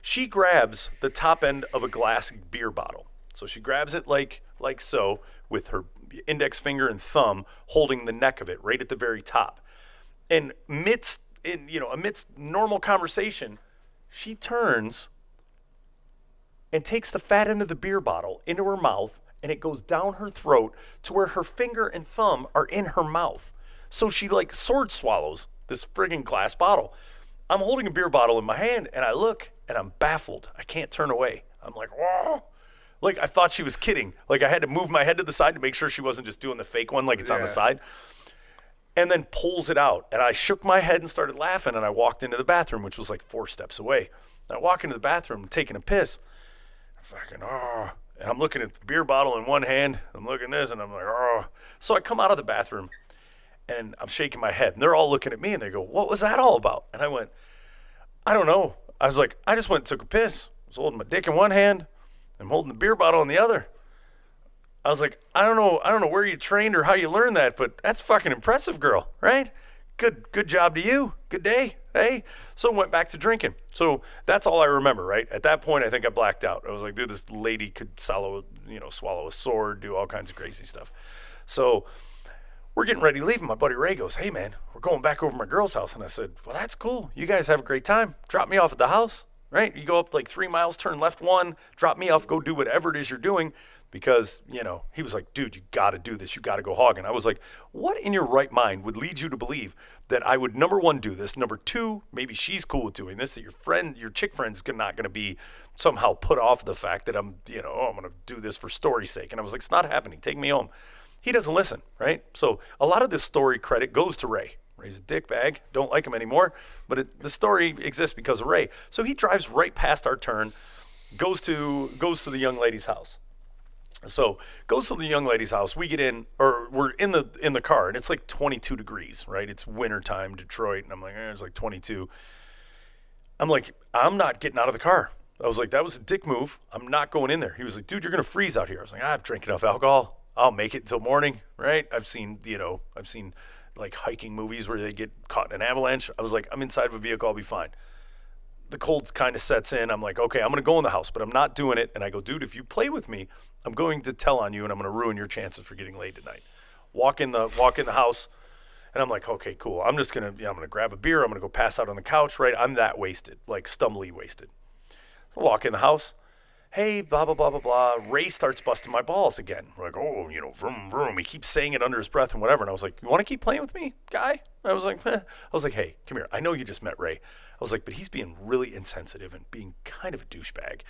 She grabs the top end of a glass beer bottle. So she grabs it like so, with her index finger and thumb holding the neck of it right at the very top. And amidst normal conversation, she turns and takes the fat end of the beer bottle into her mouth, and it goes down her throat to where her finger and thumb are in her mouth. So she like sword swallows this friggin' glass bottle. I'm holding a beer bottle in my hand, and I look, and I'm baffled. I can't turn away. I'm like, whoa. Like, I thought she was kidding. Like, I had to move my head to the side to make sure she wasn't just doing the fake one like it's on the side. And then pulls it out. And I shook my head and started laughing, and I walked into the bathroom, which was like 4 steps away. And I walk into the bathroom taking a piss. I'm fucking, and I'm looking at the beer bottle in one hand. I'm looking at this, and I'm like, So I come out of the bathroom, and I'm shaking my head. And they're all looking at me, and they go, what was that all about? And I went, I don't know. I was like, I just went and took a piss. I was holding my dick in one hand. I'm holding the beer bottle in the other. I was like, I don't know where you trained or how you learned that, but that's fucking impressive, girl, right? Good job to you. Good day, hey? So went back to drinking. So that's all I remember, right? At that point, I think I blacked out. I was like, dude, this lady could swallow a sword, do all kinds of crazy stuff. So we're getting ready to leave, and my buddy Ray goes, hey, man, we're going back over to my girl's house. And I said, well, that's cool. You guys have a great time. Drop me off at the house, right? You go up like 3 miles, turn left 1, drop me off, go do whatever it is you're doing. Because, he was like, dude, you got to do this. You got to go hogging. I was like, what in your right mind would lead you to believe that I would, number 1, do this? Number 2, maybe she's cool with doing this, that your chick friend's not going to be somehow put off the fact that I'm going to do this for story's sake. And I was like, it's not happening. Take me home. He doesn't listen, right? So a lot of this story credit goes to Ray. Ray's a dickbag. Don't like him anymore. But the story exists because of Ray. So he drives right past our turn, goes to the young lady's house. So goes to the young lady's house. We get in, or we're in the car, and it's like 22 degrees, right? It's wintertime, Detroit, and I'm like, it's like 22. I'm like, I'm not getting out of the car. I was like, that was a dick move. I'm not going in there. He was like, dude, you're gonna freeze out here. I was like, I've drank enough alcohol. I'll make it until morning, right? I've seen like hiking movies where they get caught in an avalanche. I was like, I'm inside of a vehicle. I'll be fine. The cold kind of sets in. I'm like, okay, I'm going to go in the house, but I'm not doing it. And I go, dude, if you play with me, I'm going to tell on you and I'm going to ruin your chances for getting laid tonight. Walk in the house, and I'm like, okay, cool. I'm just going to, I'm going to grab a beer. I'm going to go pass out on the couch, right? I'm that wasted, like stumbly wasted. So walk in the house. Hey, blah, blah, blah, blah, blah. Ray starts busting my balls again. We're like, oh, vroom, vroom. He keeps saying it under his breath and whatever. And I was like, you want to keep playing with me, guy? I was like, hey, come here. I know you just met Ray. I was like, but he's being really insensitive and being kind of a douchebag.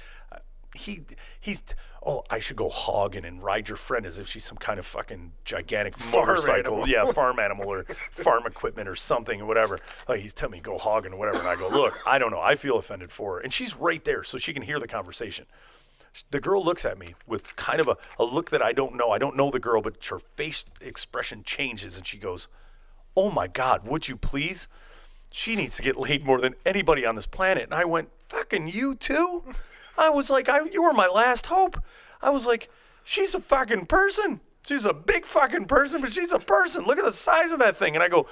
I should go hogging and ride your friend as if she's some kind of fucking gigantic motorcycle. Animal. Yeah, farm animal or farm equipment or something or whatever. Like he's telling me go hogging or whatever. And I go, look, I don't know. I feel offended for her. And she's right there so she can hear the conversation. The girl looks at me with kind of a look that I don't know. I don't know the girl, but her face expression changes and she goes, oh my God, would you please? She needs to get laid more than anybody on this planet. And I went, fucking you too? I was like, you were my last hope. I was like, she's a fucking person. She's a big fucking person, but she's a person. Look at the size of that thing. And I go,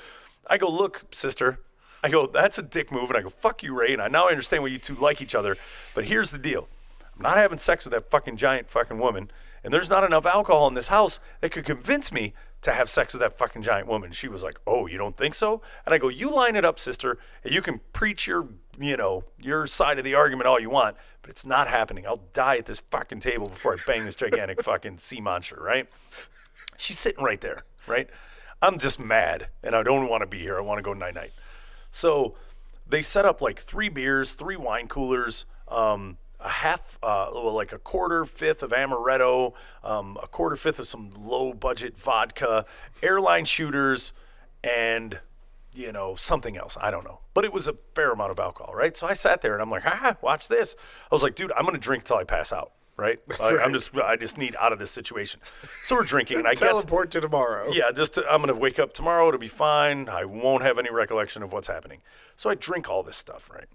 look, sister. I go, that's a dick move. And I go, fuck you, Ray. And now I understand why you two like each other. But here's the deal. I'm not having sex with that fucking giant fucking woman. And there's not enough alcohol in this house that could convince me to have sex with that fucking giant woman. She was like, oh, you don't think so? And I go, you line it up, sister, and you can preach your side of the argument all you want, but it's not happening. I'll die at this fucking table before I bang this gigantic fucking sea monster, right? She's sitting right there, right? I'm just mad, and I don't want to be here. I want to go night-night. So they set up like 3 beers, 3 wine coolers, like a quarter fifth of amaretto, a quarter fifth of some low budget vodka, airline shooters, and something else. I don't know. But it was a fair amount of alcohol, right? So I sat there and I'm like, watch this. I was like, dude, I'm gonna drink till I pass out. Right? I just need out of this situation. So we're drinking, and I teleport to tomorrow. Yeah, I'm gonna wake up tomorrow. It'll be fine. I won't have any recollection of what's happening. So I drink all this stuff, right?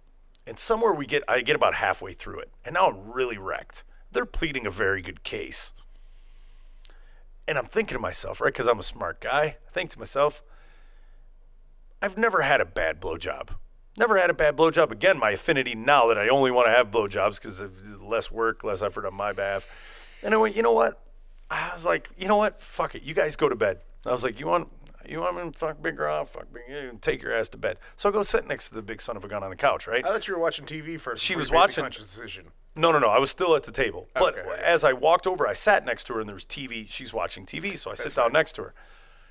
And somewhere I get about halfway through it, and now I'm really wrecked. They're pleading a very good case. And I'm thinking to myself, right, because I'm a smart guy, I think to myself, I've never had a bad blowjob. Never had a bad blowjob. Again, my affinity now that I only want to have blowjobs because of less work, less effort on my behalf. And I went, you know what? I was like, you know what? Fuck it. You guys go to bed. I was like, you want me to fuck Big Rob? Fuck Big, take your ass to bed. So I go sit next to the big son of a gun on the couch, right? I thought you were watching TV first. She was watching. Conscious decision. No. I was still at the table. But Okay. as I walked over, I sat next to her, and there was TV. She's watching TV, so I sit down next to her.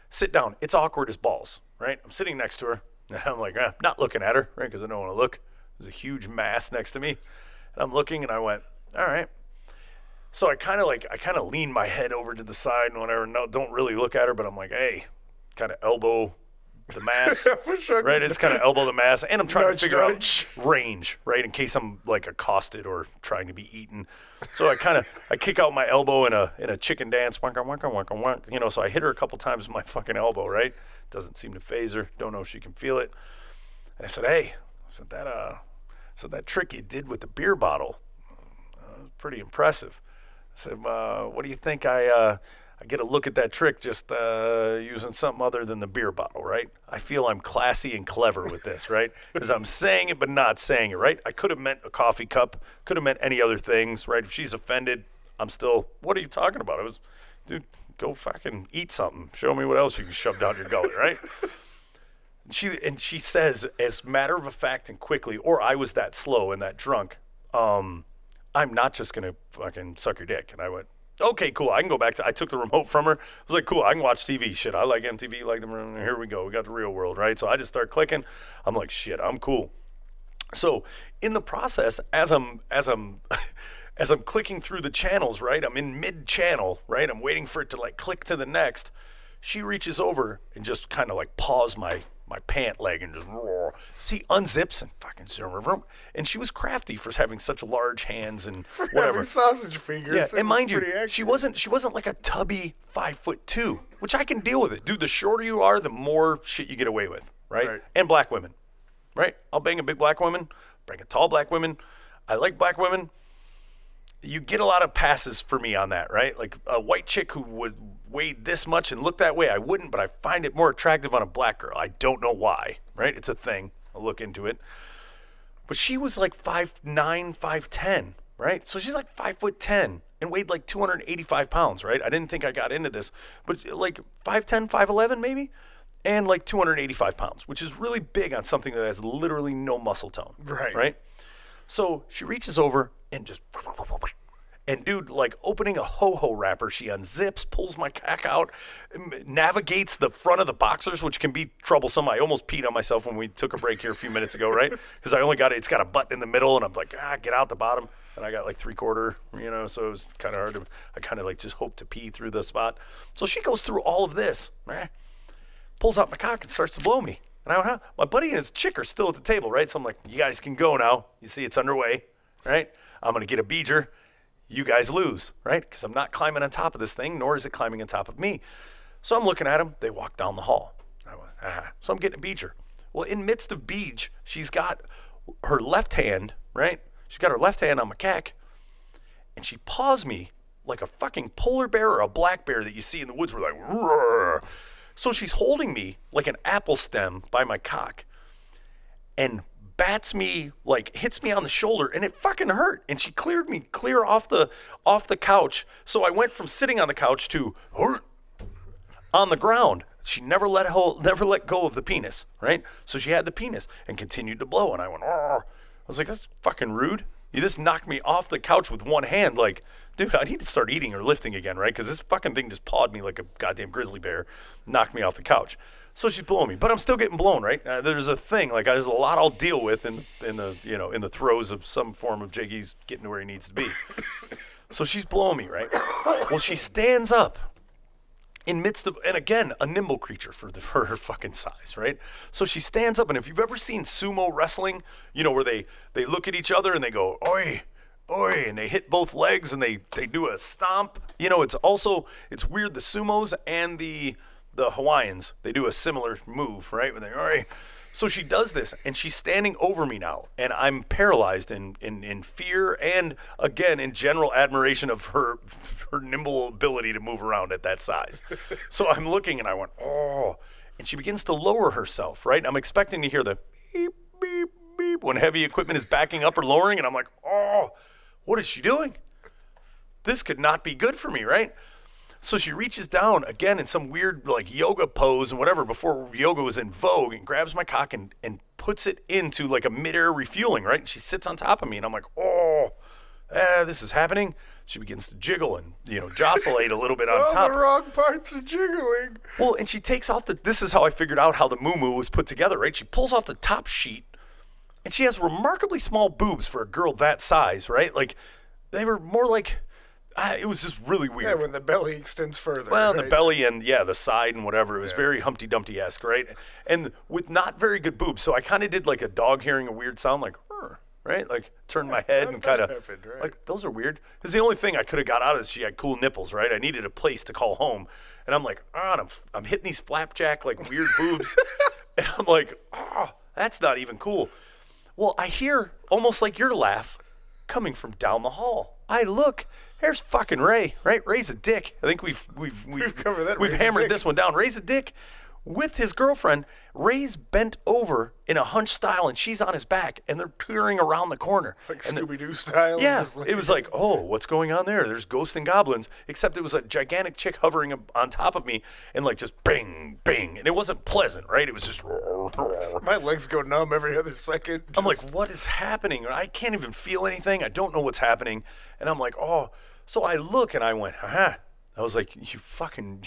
Sit down. It's awkward as balls, right? I'm sitting next to her, and I'm like, not looking at her, right, because I don't want to look. There's a huge mass next to me, and I'm looking, and I went, all right. So I kind of lean my head over to the side and whatever. No, don't really look at her, but I'm like, hey, kind of elbow the mass, right? It's kind of elbow the mass, and I'm trying to figure out range, right, in case I'm like accosted or trying to be eaten. So I kick out my elbow in a chicken dance, wonka wonka wonka wonk, So I hit her a couple times with my fucking elbow, right? Doesn't seem to phase her. Don't know if she can feel it. And I said, hey, that trick you did with the beer bottle, was pretty impressive. I said, what do you think I get a look at that trick just using something other than the beer bottle, right? I feel I'm classy and clever with this, right? Because I'm saying it but not saying it, right? I could have meant a coffee cup, could have meant any other things, right? If she's offended, I'm still, what are you talking about? Dude, go fucking eat something. Show me what else you can shove down your gullet, right? She says, as matter of fact and quickly, or I was that slow and that drunk, I'm not just going to fucking suck your dick. And I went, okay, cool. I can go back I took the remote from her. I was like, cool, I can watch TV. Shit, I like MTV, like here we go. We got the real world, right? So I just start clicking. I'm like, shit, I'm cool. So in the process, as I'm as I'm clicking through the channels, right? I'm in mid-channel, right? I'm waiting for it to like click to the next. She reaches over and just kind of like paws my pant leg and just roar. See, unzips and fucking vroom. And she was crafty for having such large hands and whatever. Sausage fingers. Yeah, and mind you, she wasn't like a tubby 5'2", which I can deal with it. Dude, the shorter you are, the more shit you get away with, right? And black women, right? I'll bang a big black woman, bang a tall black woman. I like black women. You get a lot of passes for me on that, right? Like a white chick who would weigh this much and look that way, I wouldn't, but I find it more attractive on a black girl. I don't know why, right? It's a thing. I'll look into it. But she was like 5'9", 5'10", right? So she's like 5'10" and weighed like 285 pounds, right? I didn't think I got into this, but like 5'10", 5'11" maybe, and like 285 pounds, which is really big on something that has literally no muscle tone, right? So she reaches over and just, and dude, like opening a ho-ho wrapper, she unzips, pulls my cock out, navigates the front of the boxers, which can be troublesome. I almost peed on myself when we took a break here a few minutes ago, right? Because it's got a button in the middle, and I'm like, get out the bottom. And I got like 3/4, so it was kind of hard to, I kind of like just hoped to pee through the spot. So she goes through all of this, right? Pulls out my cock and starts to blow me. And I went, huh? My buddy and his chick are still at the table, right? So I'm like, you guys can go now. You see, it's underway, right? I'm going to get a beeger. You guys lose, right? Because I'm not climbing on top of this thing, nor is it climbing on top of me. So I'm looking at them. They walk down the hall. So I'm getting a beeger. Well, in midst of beej, she's got her left hand, right? She's got her left hand on my cack, and she paws me like a fucking polar bear or a black bear that you see in the woods. We're like, roar. So she's holding me like an apple stem by my cock and bats me, like hits me on the shoulder, and it fucking hurt. And she cleared me clear off the couch. So I went from sitting on the couch to on the ground. She never let go of the penis, right? So she had the penis and continued to blow. And I went, I was like, that's fucking rude. You just knocked me off the couch with one hand. Like, dude, I need to start eating or lifting again, right? Because this fucking thing just pawed me like a goddamn grizzly bear, knocked me off the couch. So she's blowing me, but I'm still getting blown, right? There's a thing, like there's a lot I'll deal with in the throes of some form of Jiggy's getting to where he needs to be. So she's blowing me, right? Well, she stands up in midst of, and again, a nimble creature for her fucking size, right? So she stands up, and if you've ever seen sumo wrestling, where they look at each other and they go, oi, oi, and they hit both legs and they do a stomp. It's weird, the sumos and the Hawaiians, they do a similar move, right? When they, oi. So she does this, and she's standing over me now, and I'm paralyzed in fear and, again, in general admiration of her nimble ability to move around at that size. So I'm looking, and I went, oh, and she begins to lower herself, right? I'm expecting to hear the beep, beep, beep when heavy equipment is backing up or lowering, and I'm like, oh, what is she doing? This could not be good for me, right? So she reaches down again in some weird like yoga pose and whatever before yoga was in vogue, and grabs my cock and puts it into like a midair refueling, right? And she sits on top of me, and I'm like, this is happening. She begins to jiggle and, joscillate a little bit on top. The wrong parts are jiggling. Well, and she takes off this is how I figured out how the moo-moo was put together, right? She pulls off the top sheet, and she has remarkably small boobs for a girl that size, right? Like, they were more like... it was just really weird. Yeah, when the belly extends further. Well, right? the belly and, the side and whatever. It was very Humpty Dumpty-esque, right? And with not very good boobs. So I kind of did like a dog hearing a weird sound, like, right? Like, turned my head and kind of, right? like, those are weird. Because the only thing I could have got out of is she had cool nipples, right? I needed a place to call home. And I'm like, I'm hitting these flapjack, like, weird boobs. And I'm like, that's not even cool. Well, I hear, almost like your laugh, coming from down the hall. I look... There's fucking Ray, right? Ray's a dick. I think we've covered that. We've hammered this one down. Ray's a dick with his girlfriend. Ray's bent over in a hunch style, and she's on his back, and they're peering around the corner. Like And Scooby-Doo style. yeah, just it was like, oh, what's going on there? There's ghosts and goblins, except it was a gigantic chick hovering on top of me, and like just bing, bing, and it wasn't pleasant, right? It was just. my legs go numb every other second. I'm like, what is happening? I can't even feel anything. I don't know what's happening, and I'm like, oh. So I look, and I went, ha. I was like, and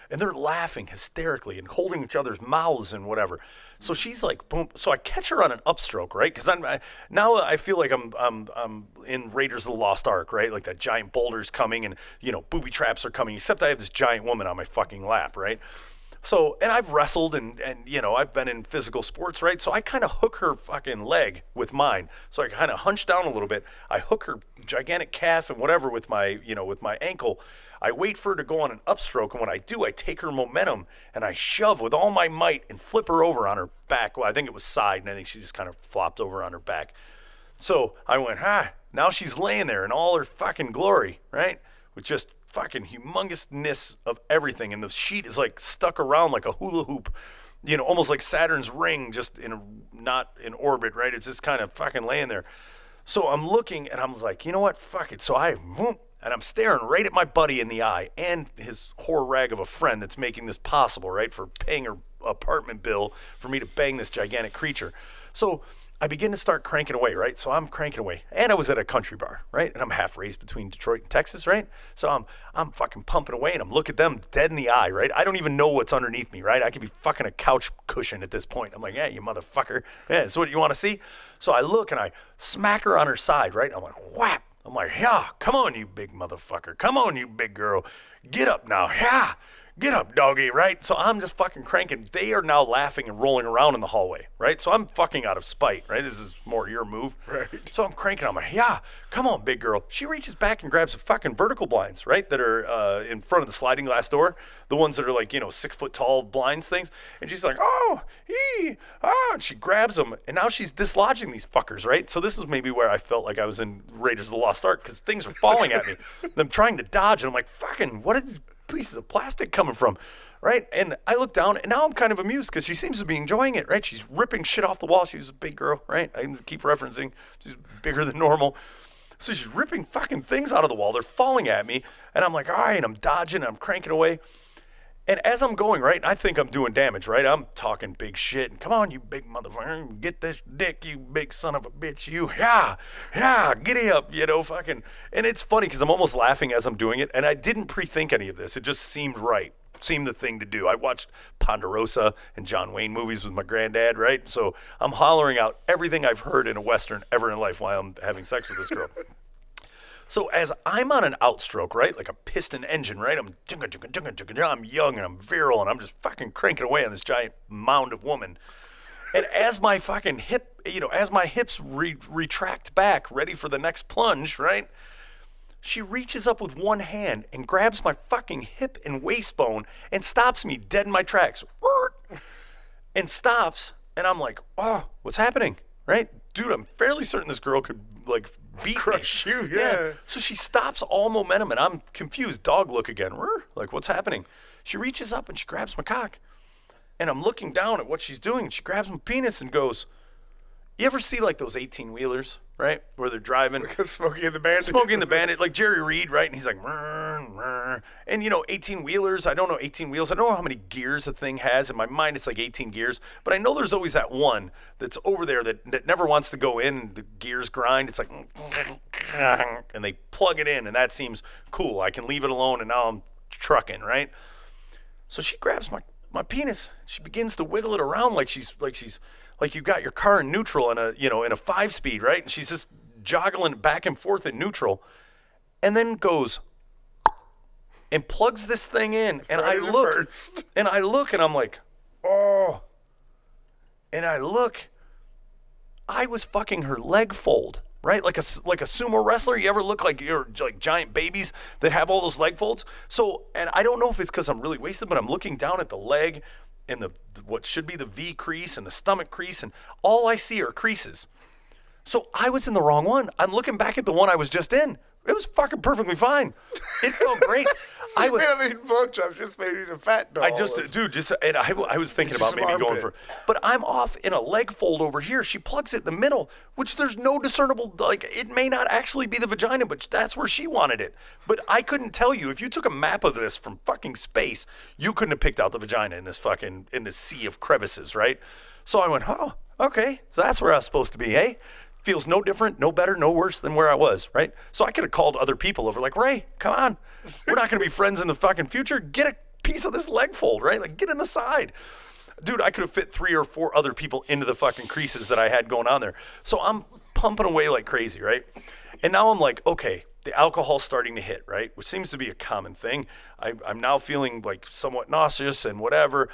they're laughing hysterically and holding each other's mouths and whatever. So she's like, boom. So I catch her on an upstroke, right? Because now I feel like I'm in Raiders of the Lost Ark, right? Like that giant boulder's coming and, booby traps are coming, except I have this giant woman on my fucking lap, right? So, and I've wrestled and I've been in physical sports, right? So I kind of hook her fucking leg with mine. So I kind of hunch down a little bit. I hook her gigantic calf and whatever with my ankle. I wait for her to go on an upstroke, and when I do, I take her momentum and I shove with all my might and flip her over on her back. Well, I think it was side, and I think she just kind of flopped over on her back. So I went, now she's laying there in all her fucking glory, right? With just fucking humongousness of everything, and the sheet is like stuck around like a hula hoop, almost like Saturn's ring, just not in orbit, right? It's just kind of fucking laying there. So I'm looking, and I'm like, you know what? Fuck it. So and I'm staring right at my buddy in the eye and his whore rag of a friend that's making this possible, right? For paying her apartment bill for me to bang this gigantic creature. So I begin to start cranking away, right? So I'm cranking away. And I was at a country bar, right? And I'm half raised between Detroit and Texas, right? So I'm fucking pumping away, and I'm looking at them dead in the eye, right? I don't even know what's underneath me, right? I could be fucking a couch cushion at this point. I'm like, yeah, you motherfucker. Yeah, that's what you want to see? So I look, and I smack her on her side, right? I'm like, whap. I'm like, yeah, come on, you big motherfucker. Come on, you big girl. Get up now. Yeah. Get up, doggy, right? So I'm just fucking cranking. They are now laughing and rolling around in the hallway, right? So I'm fucking out of spite, right? This is more your move. Right. So I'm cranking. I'm like, yeah, come on, big girl. She reaches back and grabs the fucking vertical blinds, right? That are in front of the sliding glass door. The ones that are like, 6 foot tall blinds things. And she's like, and she grabs them. And now she's dislodging these fuckers, right? So this is maybe where I felt like I was in Raiders of the Lost Ark, because things are falling at me. I'm trying to dodge, and I'm like, fucking, what is pieces of plastic coming from, right? And I look down, and now I'm kind of amused because she seems to be enjoying it, right? She's ripping shit off the wall. She's a big girl, right? I keep referencing she's bigger than normal. So she's ripping fucking things out of the wall. They're falling at me, and I'm like, all right, I'm dodging, I'm cranking away. And as I'm going, right, I think I'm doing damage, right? I'm talking big shit. And come on, you big motherfucker. Get this dick, you big son of a bitch. You, giddy up, fucking. And it's funny because I'm almost laughing as I'm doing it. And I didn't pre-think any of this. It just seemed right. Seemed the thing to do. I watched Ponderosa and John Wayne movies with my granddad, right? So I'm hollering out everything I've heard in a Western ever in life while I'm having sex with this girl. So as I'm on an outstroke, right, like a piston engine, right, I'm young and I'm virile and I'm just fucking cranking away on this giant mound of woman. And as my fucking as my hips retract back, ready for the next plunge, right, she reaches up with one hand and grabs my fucking hip and waist bone and stops me dead in my tracks. And stops, and I'm like, oh, what's happening, right? Dude, I'm fairly certain this girl could, like, beat Crush me. you, yeah. So she stops all momentum, and I'm confused. Dog look again. Like, what's happening? She reaches up, and she grabs my cock. And I'm looking down at what she's doing, and she grabs my penis and goes, you ever see, like, those 18-wheelers, right, where they're driving? Like Smokey and the Bandit. Smokey and the Bandit, like Jerry Reed, right? And he's like, and 18-wheelers, I don't know 18 wheels. I don't know how many gears a thing has. In my mind, it's like 18 gears. But I know there's always that one that's over there that never wants to go in. The gears grind. It's like, and they plug it in, and that seems cool. I can leave it alone, and now I'm trucking, right? So she grabs my penis. She begins to wiggle it around like you got your car in neutral in a 5-speed, right? And she's just joggling back and forth in neutral, and then goes and plugs this thing in, and I look, and I'm like, oh, and I look, I was fucking her leg fold, right? Like a sumo wrestler. You ever look like you're like giant babies that have all those leg folds? So, and I don't know if it's because I'm really wasted, but I'm looking down at the leg and the what should be the V crease and the stomach crease, and all I see are creases. So I was in the wrong one. I'm looking back at the one I was just in. It was fucking perfectly fine. It felt great. I mean, blowjobs just made you a fat dog. I was thinking about maybe going for, but I'm off in a leg fold over here. She plugs it in the middle, which there's no discernible, like, it may not actually be the vagina, but that's where she wanted it. But I couldn't tell you, if you took a map of this from fucking space, you couldn't have picked out the vagina in this sea of crevices, right? So I went, oh, okay, so that's where I was supposed to be, eh? Feels no different, no better, no worse than where I was, right? So I could have called other people over, like, Ray, come on. We're not going to be friends in the fucking future. Get a piece of this leg fold, right? Like, get in the side. Dude, I could have fit 3 or 4 other people into the fucking creases that I had going on there. So I'm pumping away like crazy, right? And now I'm like, okay, the alcohol's starting to hit, right? Which seems to be a common thing. I'm now feeling like somewhat nauseous and whatever.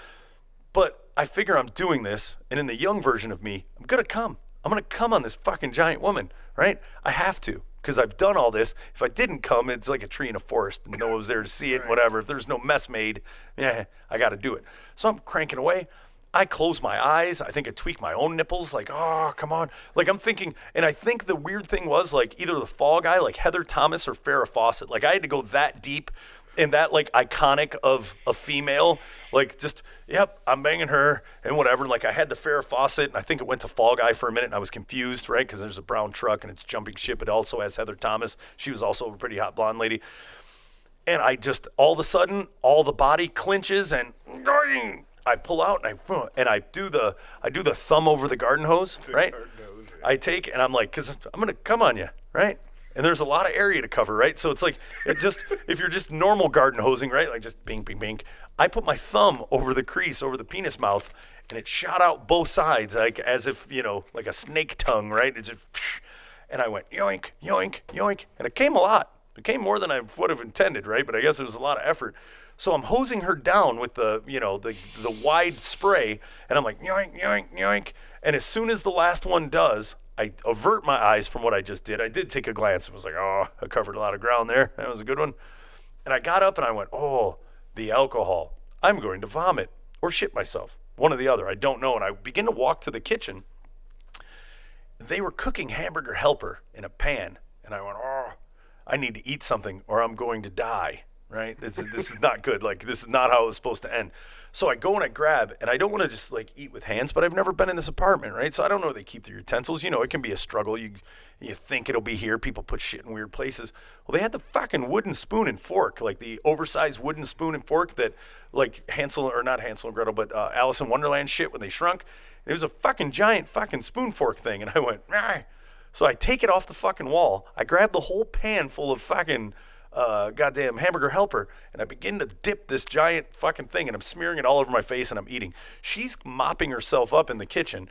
But I figure I'm doing this, and in the young version of me, I'm going to come. I'm going to come on this fucking giant woman, right? I have to, because I've done all this. If I didn't come, it's like a tree in a forest, and no one was there to see it, whatever. If there's no mess made, I got to do it. So I'm cranking away. I close my eyes. I think I tweak my own nipples, like, oh, come on. Like, I'm thinking, and I think the weird thing was, like, either the fall guy, like Heather Thomas or Farrah Fawcett. Like, I had to go that deep and that, like, iconic of a female, like, just, yep, I'm banging her and whatever. Like, I had the Farrah Fawcett, and I think it went to Fall Guy for a minute, and I was confused, right? Because there's a brown truck, and it's jumping ship. It also has Heather Thomas. She was also a pretty hot blonde lady. And I just, all of a sudden, all the body clinches, and I pull out, and I do the thumb over the garden hose, right? I take, and I'm like, because I'm going to come on you, right? And there's a lot of area to cover, right? So it's like, if you're just normal garden hosing, right? Like just bing, bing, bing. I put my thumb over the crease, over the penis mouth, and it shot out both sides, like as if, like a snake tongue, right? It just, and I went yoink, yoink, yoink. And it came a lot. It came more than I would have intended, right? But I guess it was a lot of effort. So I'm hosing her down with the wide spray, and I'm like, yoink, yoink, yoink. And as soon as the last one does, I avert my eyes from what I just did. I did take a glance and was like, oh, I covered a lot of ground there. That was a good one. And I got up and I went, oh, the alcohol. I'm going to vomit or shit myself. One or the other. I don't know. And I begin to walk to the kitchen. They were cooking hamburger helper in a pan. And I went, oh, I need to eat something or I'm going to die. Right? This is not good. Like, this is not how it was supposed to end. So I go and I grab, and I don't want to just, like, eat with hands, but I've never been in this apartment, right? So I don't know where they keep their utensils. It can be a struggle. You think it'll be here. People put shit in weird places. Well, they had the fucking wooden spoon and fork, like the oversized wooden spoon and fork that, like, not Hansel and Gretel, but Alice in Wonderland shit when they shrunk. It was a fucking giant fucking spoon fork thing, and I went, ah. So I take it off the fucking wall. I grab the whole pan full of fucking goddamn hamburger helper, and I begin to dip this giant fucking thing, and I'm smearing it all over my face, and I'm eating. She's mopping herself up in the kitchen,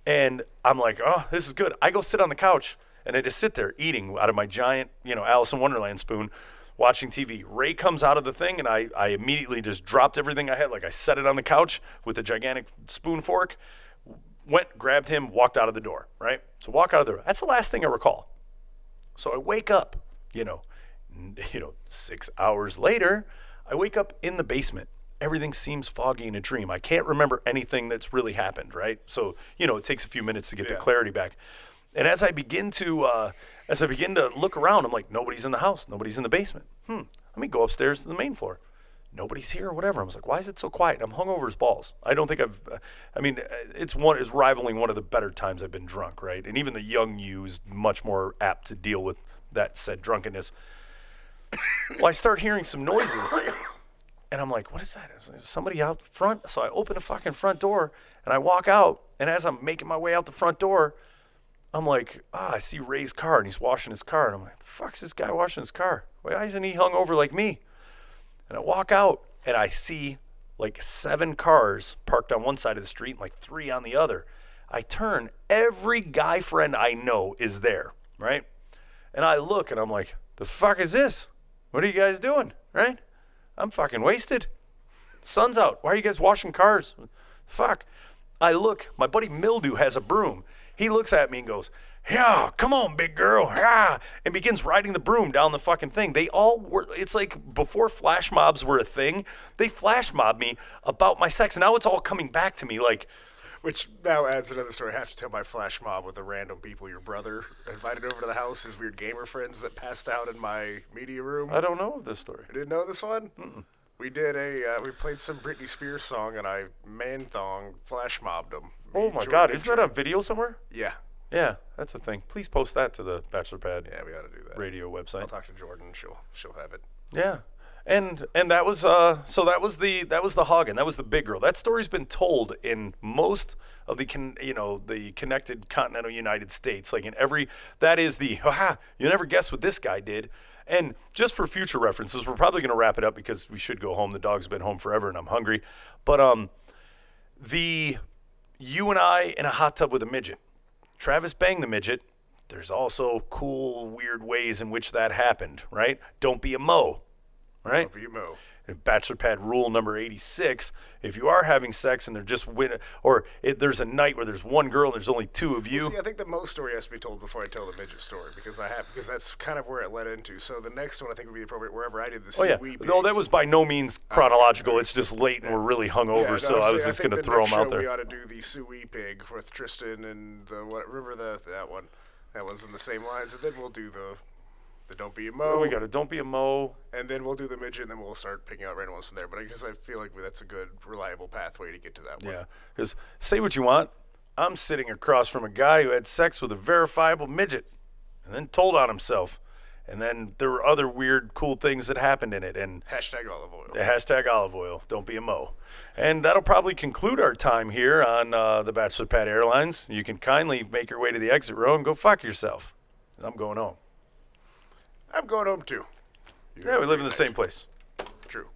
and I'm like, oh, this is good. I go sit on the couch, and I just sit there eating out of my giant, Alice in Wonderland spoon, watching TV. Ray comes out of the thing, and I immediately just dropped everything I had. Like, I set it on the couch with the gigantic spoon fork, went, grabbed him, walked out of the door, right? So walk out of the door. That's the last thing I recall. So I wake up, 6 hours later, I wake up in the basement. Everything seems foggy in a dream. I can't remember anything that's really happened, right? So, it takes a few minutes to get the clarity back. And as I begin to look around, I'm like, nobody's in the house. Nobody's in the basement. Let me go upstairs to the main floor. Nobody's here or whatever. I was like, why is it so quiet? I'm hungover as balls. I don't think it's rivaling one of the better times I've been drunk, right? And even the young you is much more apt to deal with that said drunkenness. Well, I start hearing some noises, and I'm like, what is that? Is somebody out front? So I open the fucking front door, and I walk out, and as I'm making my way out the front door, I'm like, I see Ray's car, and he's washing his car, and I'm like, the fuck's this guy washing his car? Why isn't he hungover like me? And I walk out, and I see like 7 cars parked on one side of the street and like 3 on the other. I turn, every guy friend I know is there, right? And I look, and I'm like, the fuck is this? What are you guys doing, right? I'm fucking wasted. Sun's out. Why are you guys washing cars? Fuck. I look. My buddy Mildew has a broom. He looks at me and goes, yeah, come on, big girl. Yeah, and begins riding the broom down the fucking thing. They all were, it's like before flash mobs were a thing, they flash mobbed me about my sex. And now it's all coming back to me like, Which now adds another story. I have to tell my flash mob with the random people your brother invited over to the house, his weird gamer friends that passed out in my media room. I don't know of this story. You didn't know this one? Mm-mm. We did we played some Britney Spears song, and I man-thonged flash mobbed them. Oh my God, isn't that on video somewhere? Yeah. Yeah, that's a thing. Please post that to the Bachelor Pad Yeah, we ought to do that. radio website. I'll talk to Jordan. She'll have it. Yeah. And that was that was the hoggin. That was the big girl. That story's been told in most of the the connected continental United States. Like in every, that is the you never guess what this guy did. And just for future references, we're probably going to wrap it up because we should go home. The dog's been home forever and I'm hungry. But you and I in a hot tub with a midget. Travis banged the midget. There's also cool, weird ways in which that happened, right? Don't be a mo. Right? Don't be a mo. Bachelor Pad rule number 86, if you are having sex and they're just there's a night where there's one girl and there's only two of you. See, I think the Mo story has to be told before I tell the midget story because that's kind of where it led into. So the next one I think would be appropriate wherever I did the Pig. No, that was by no means chronological. It's just late and we're really hungover, so I was just going to throw them out there. We ought to do the Sui Pig with Tristan and that one. That one's in the same lines, and then we'll do the Don't Be a Mo. We got a Don't Be a Mo. And then we'll do the midget, and then we'll start picking out random ones from there. But I guess I feel like that's a good, reliable pathway to get to that one. Yeah, because say what you want, I'm sitting across from a guy who had sex with a verifiable midget and then told on himself. And then there were other weird, cool things that happened in it. And hashtag olive oil. Hashtag olive oil. Don't be a mo. And that'll probably conclude our time here on the Bachelor Pad Airlines. You can kindly make your way to the exit row and go fuck yourself. I'm going home. I'm going home too. Yeah, we live in the same place. True.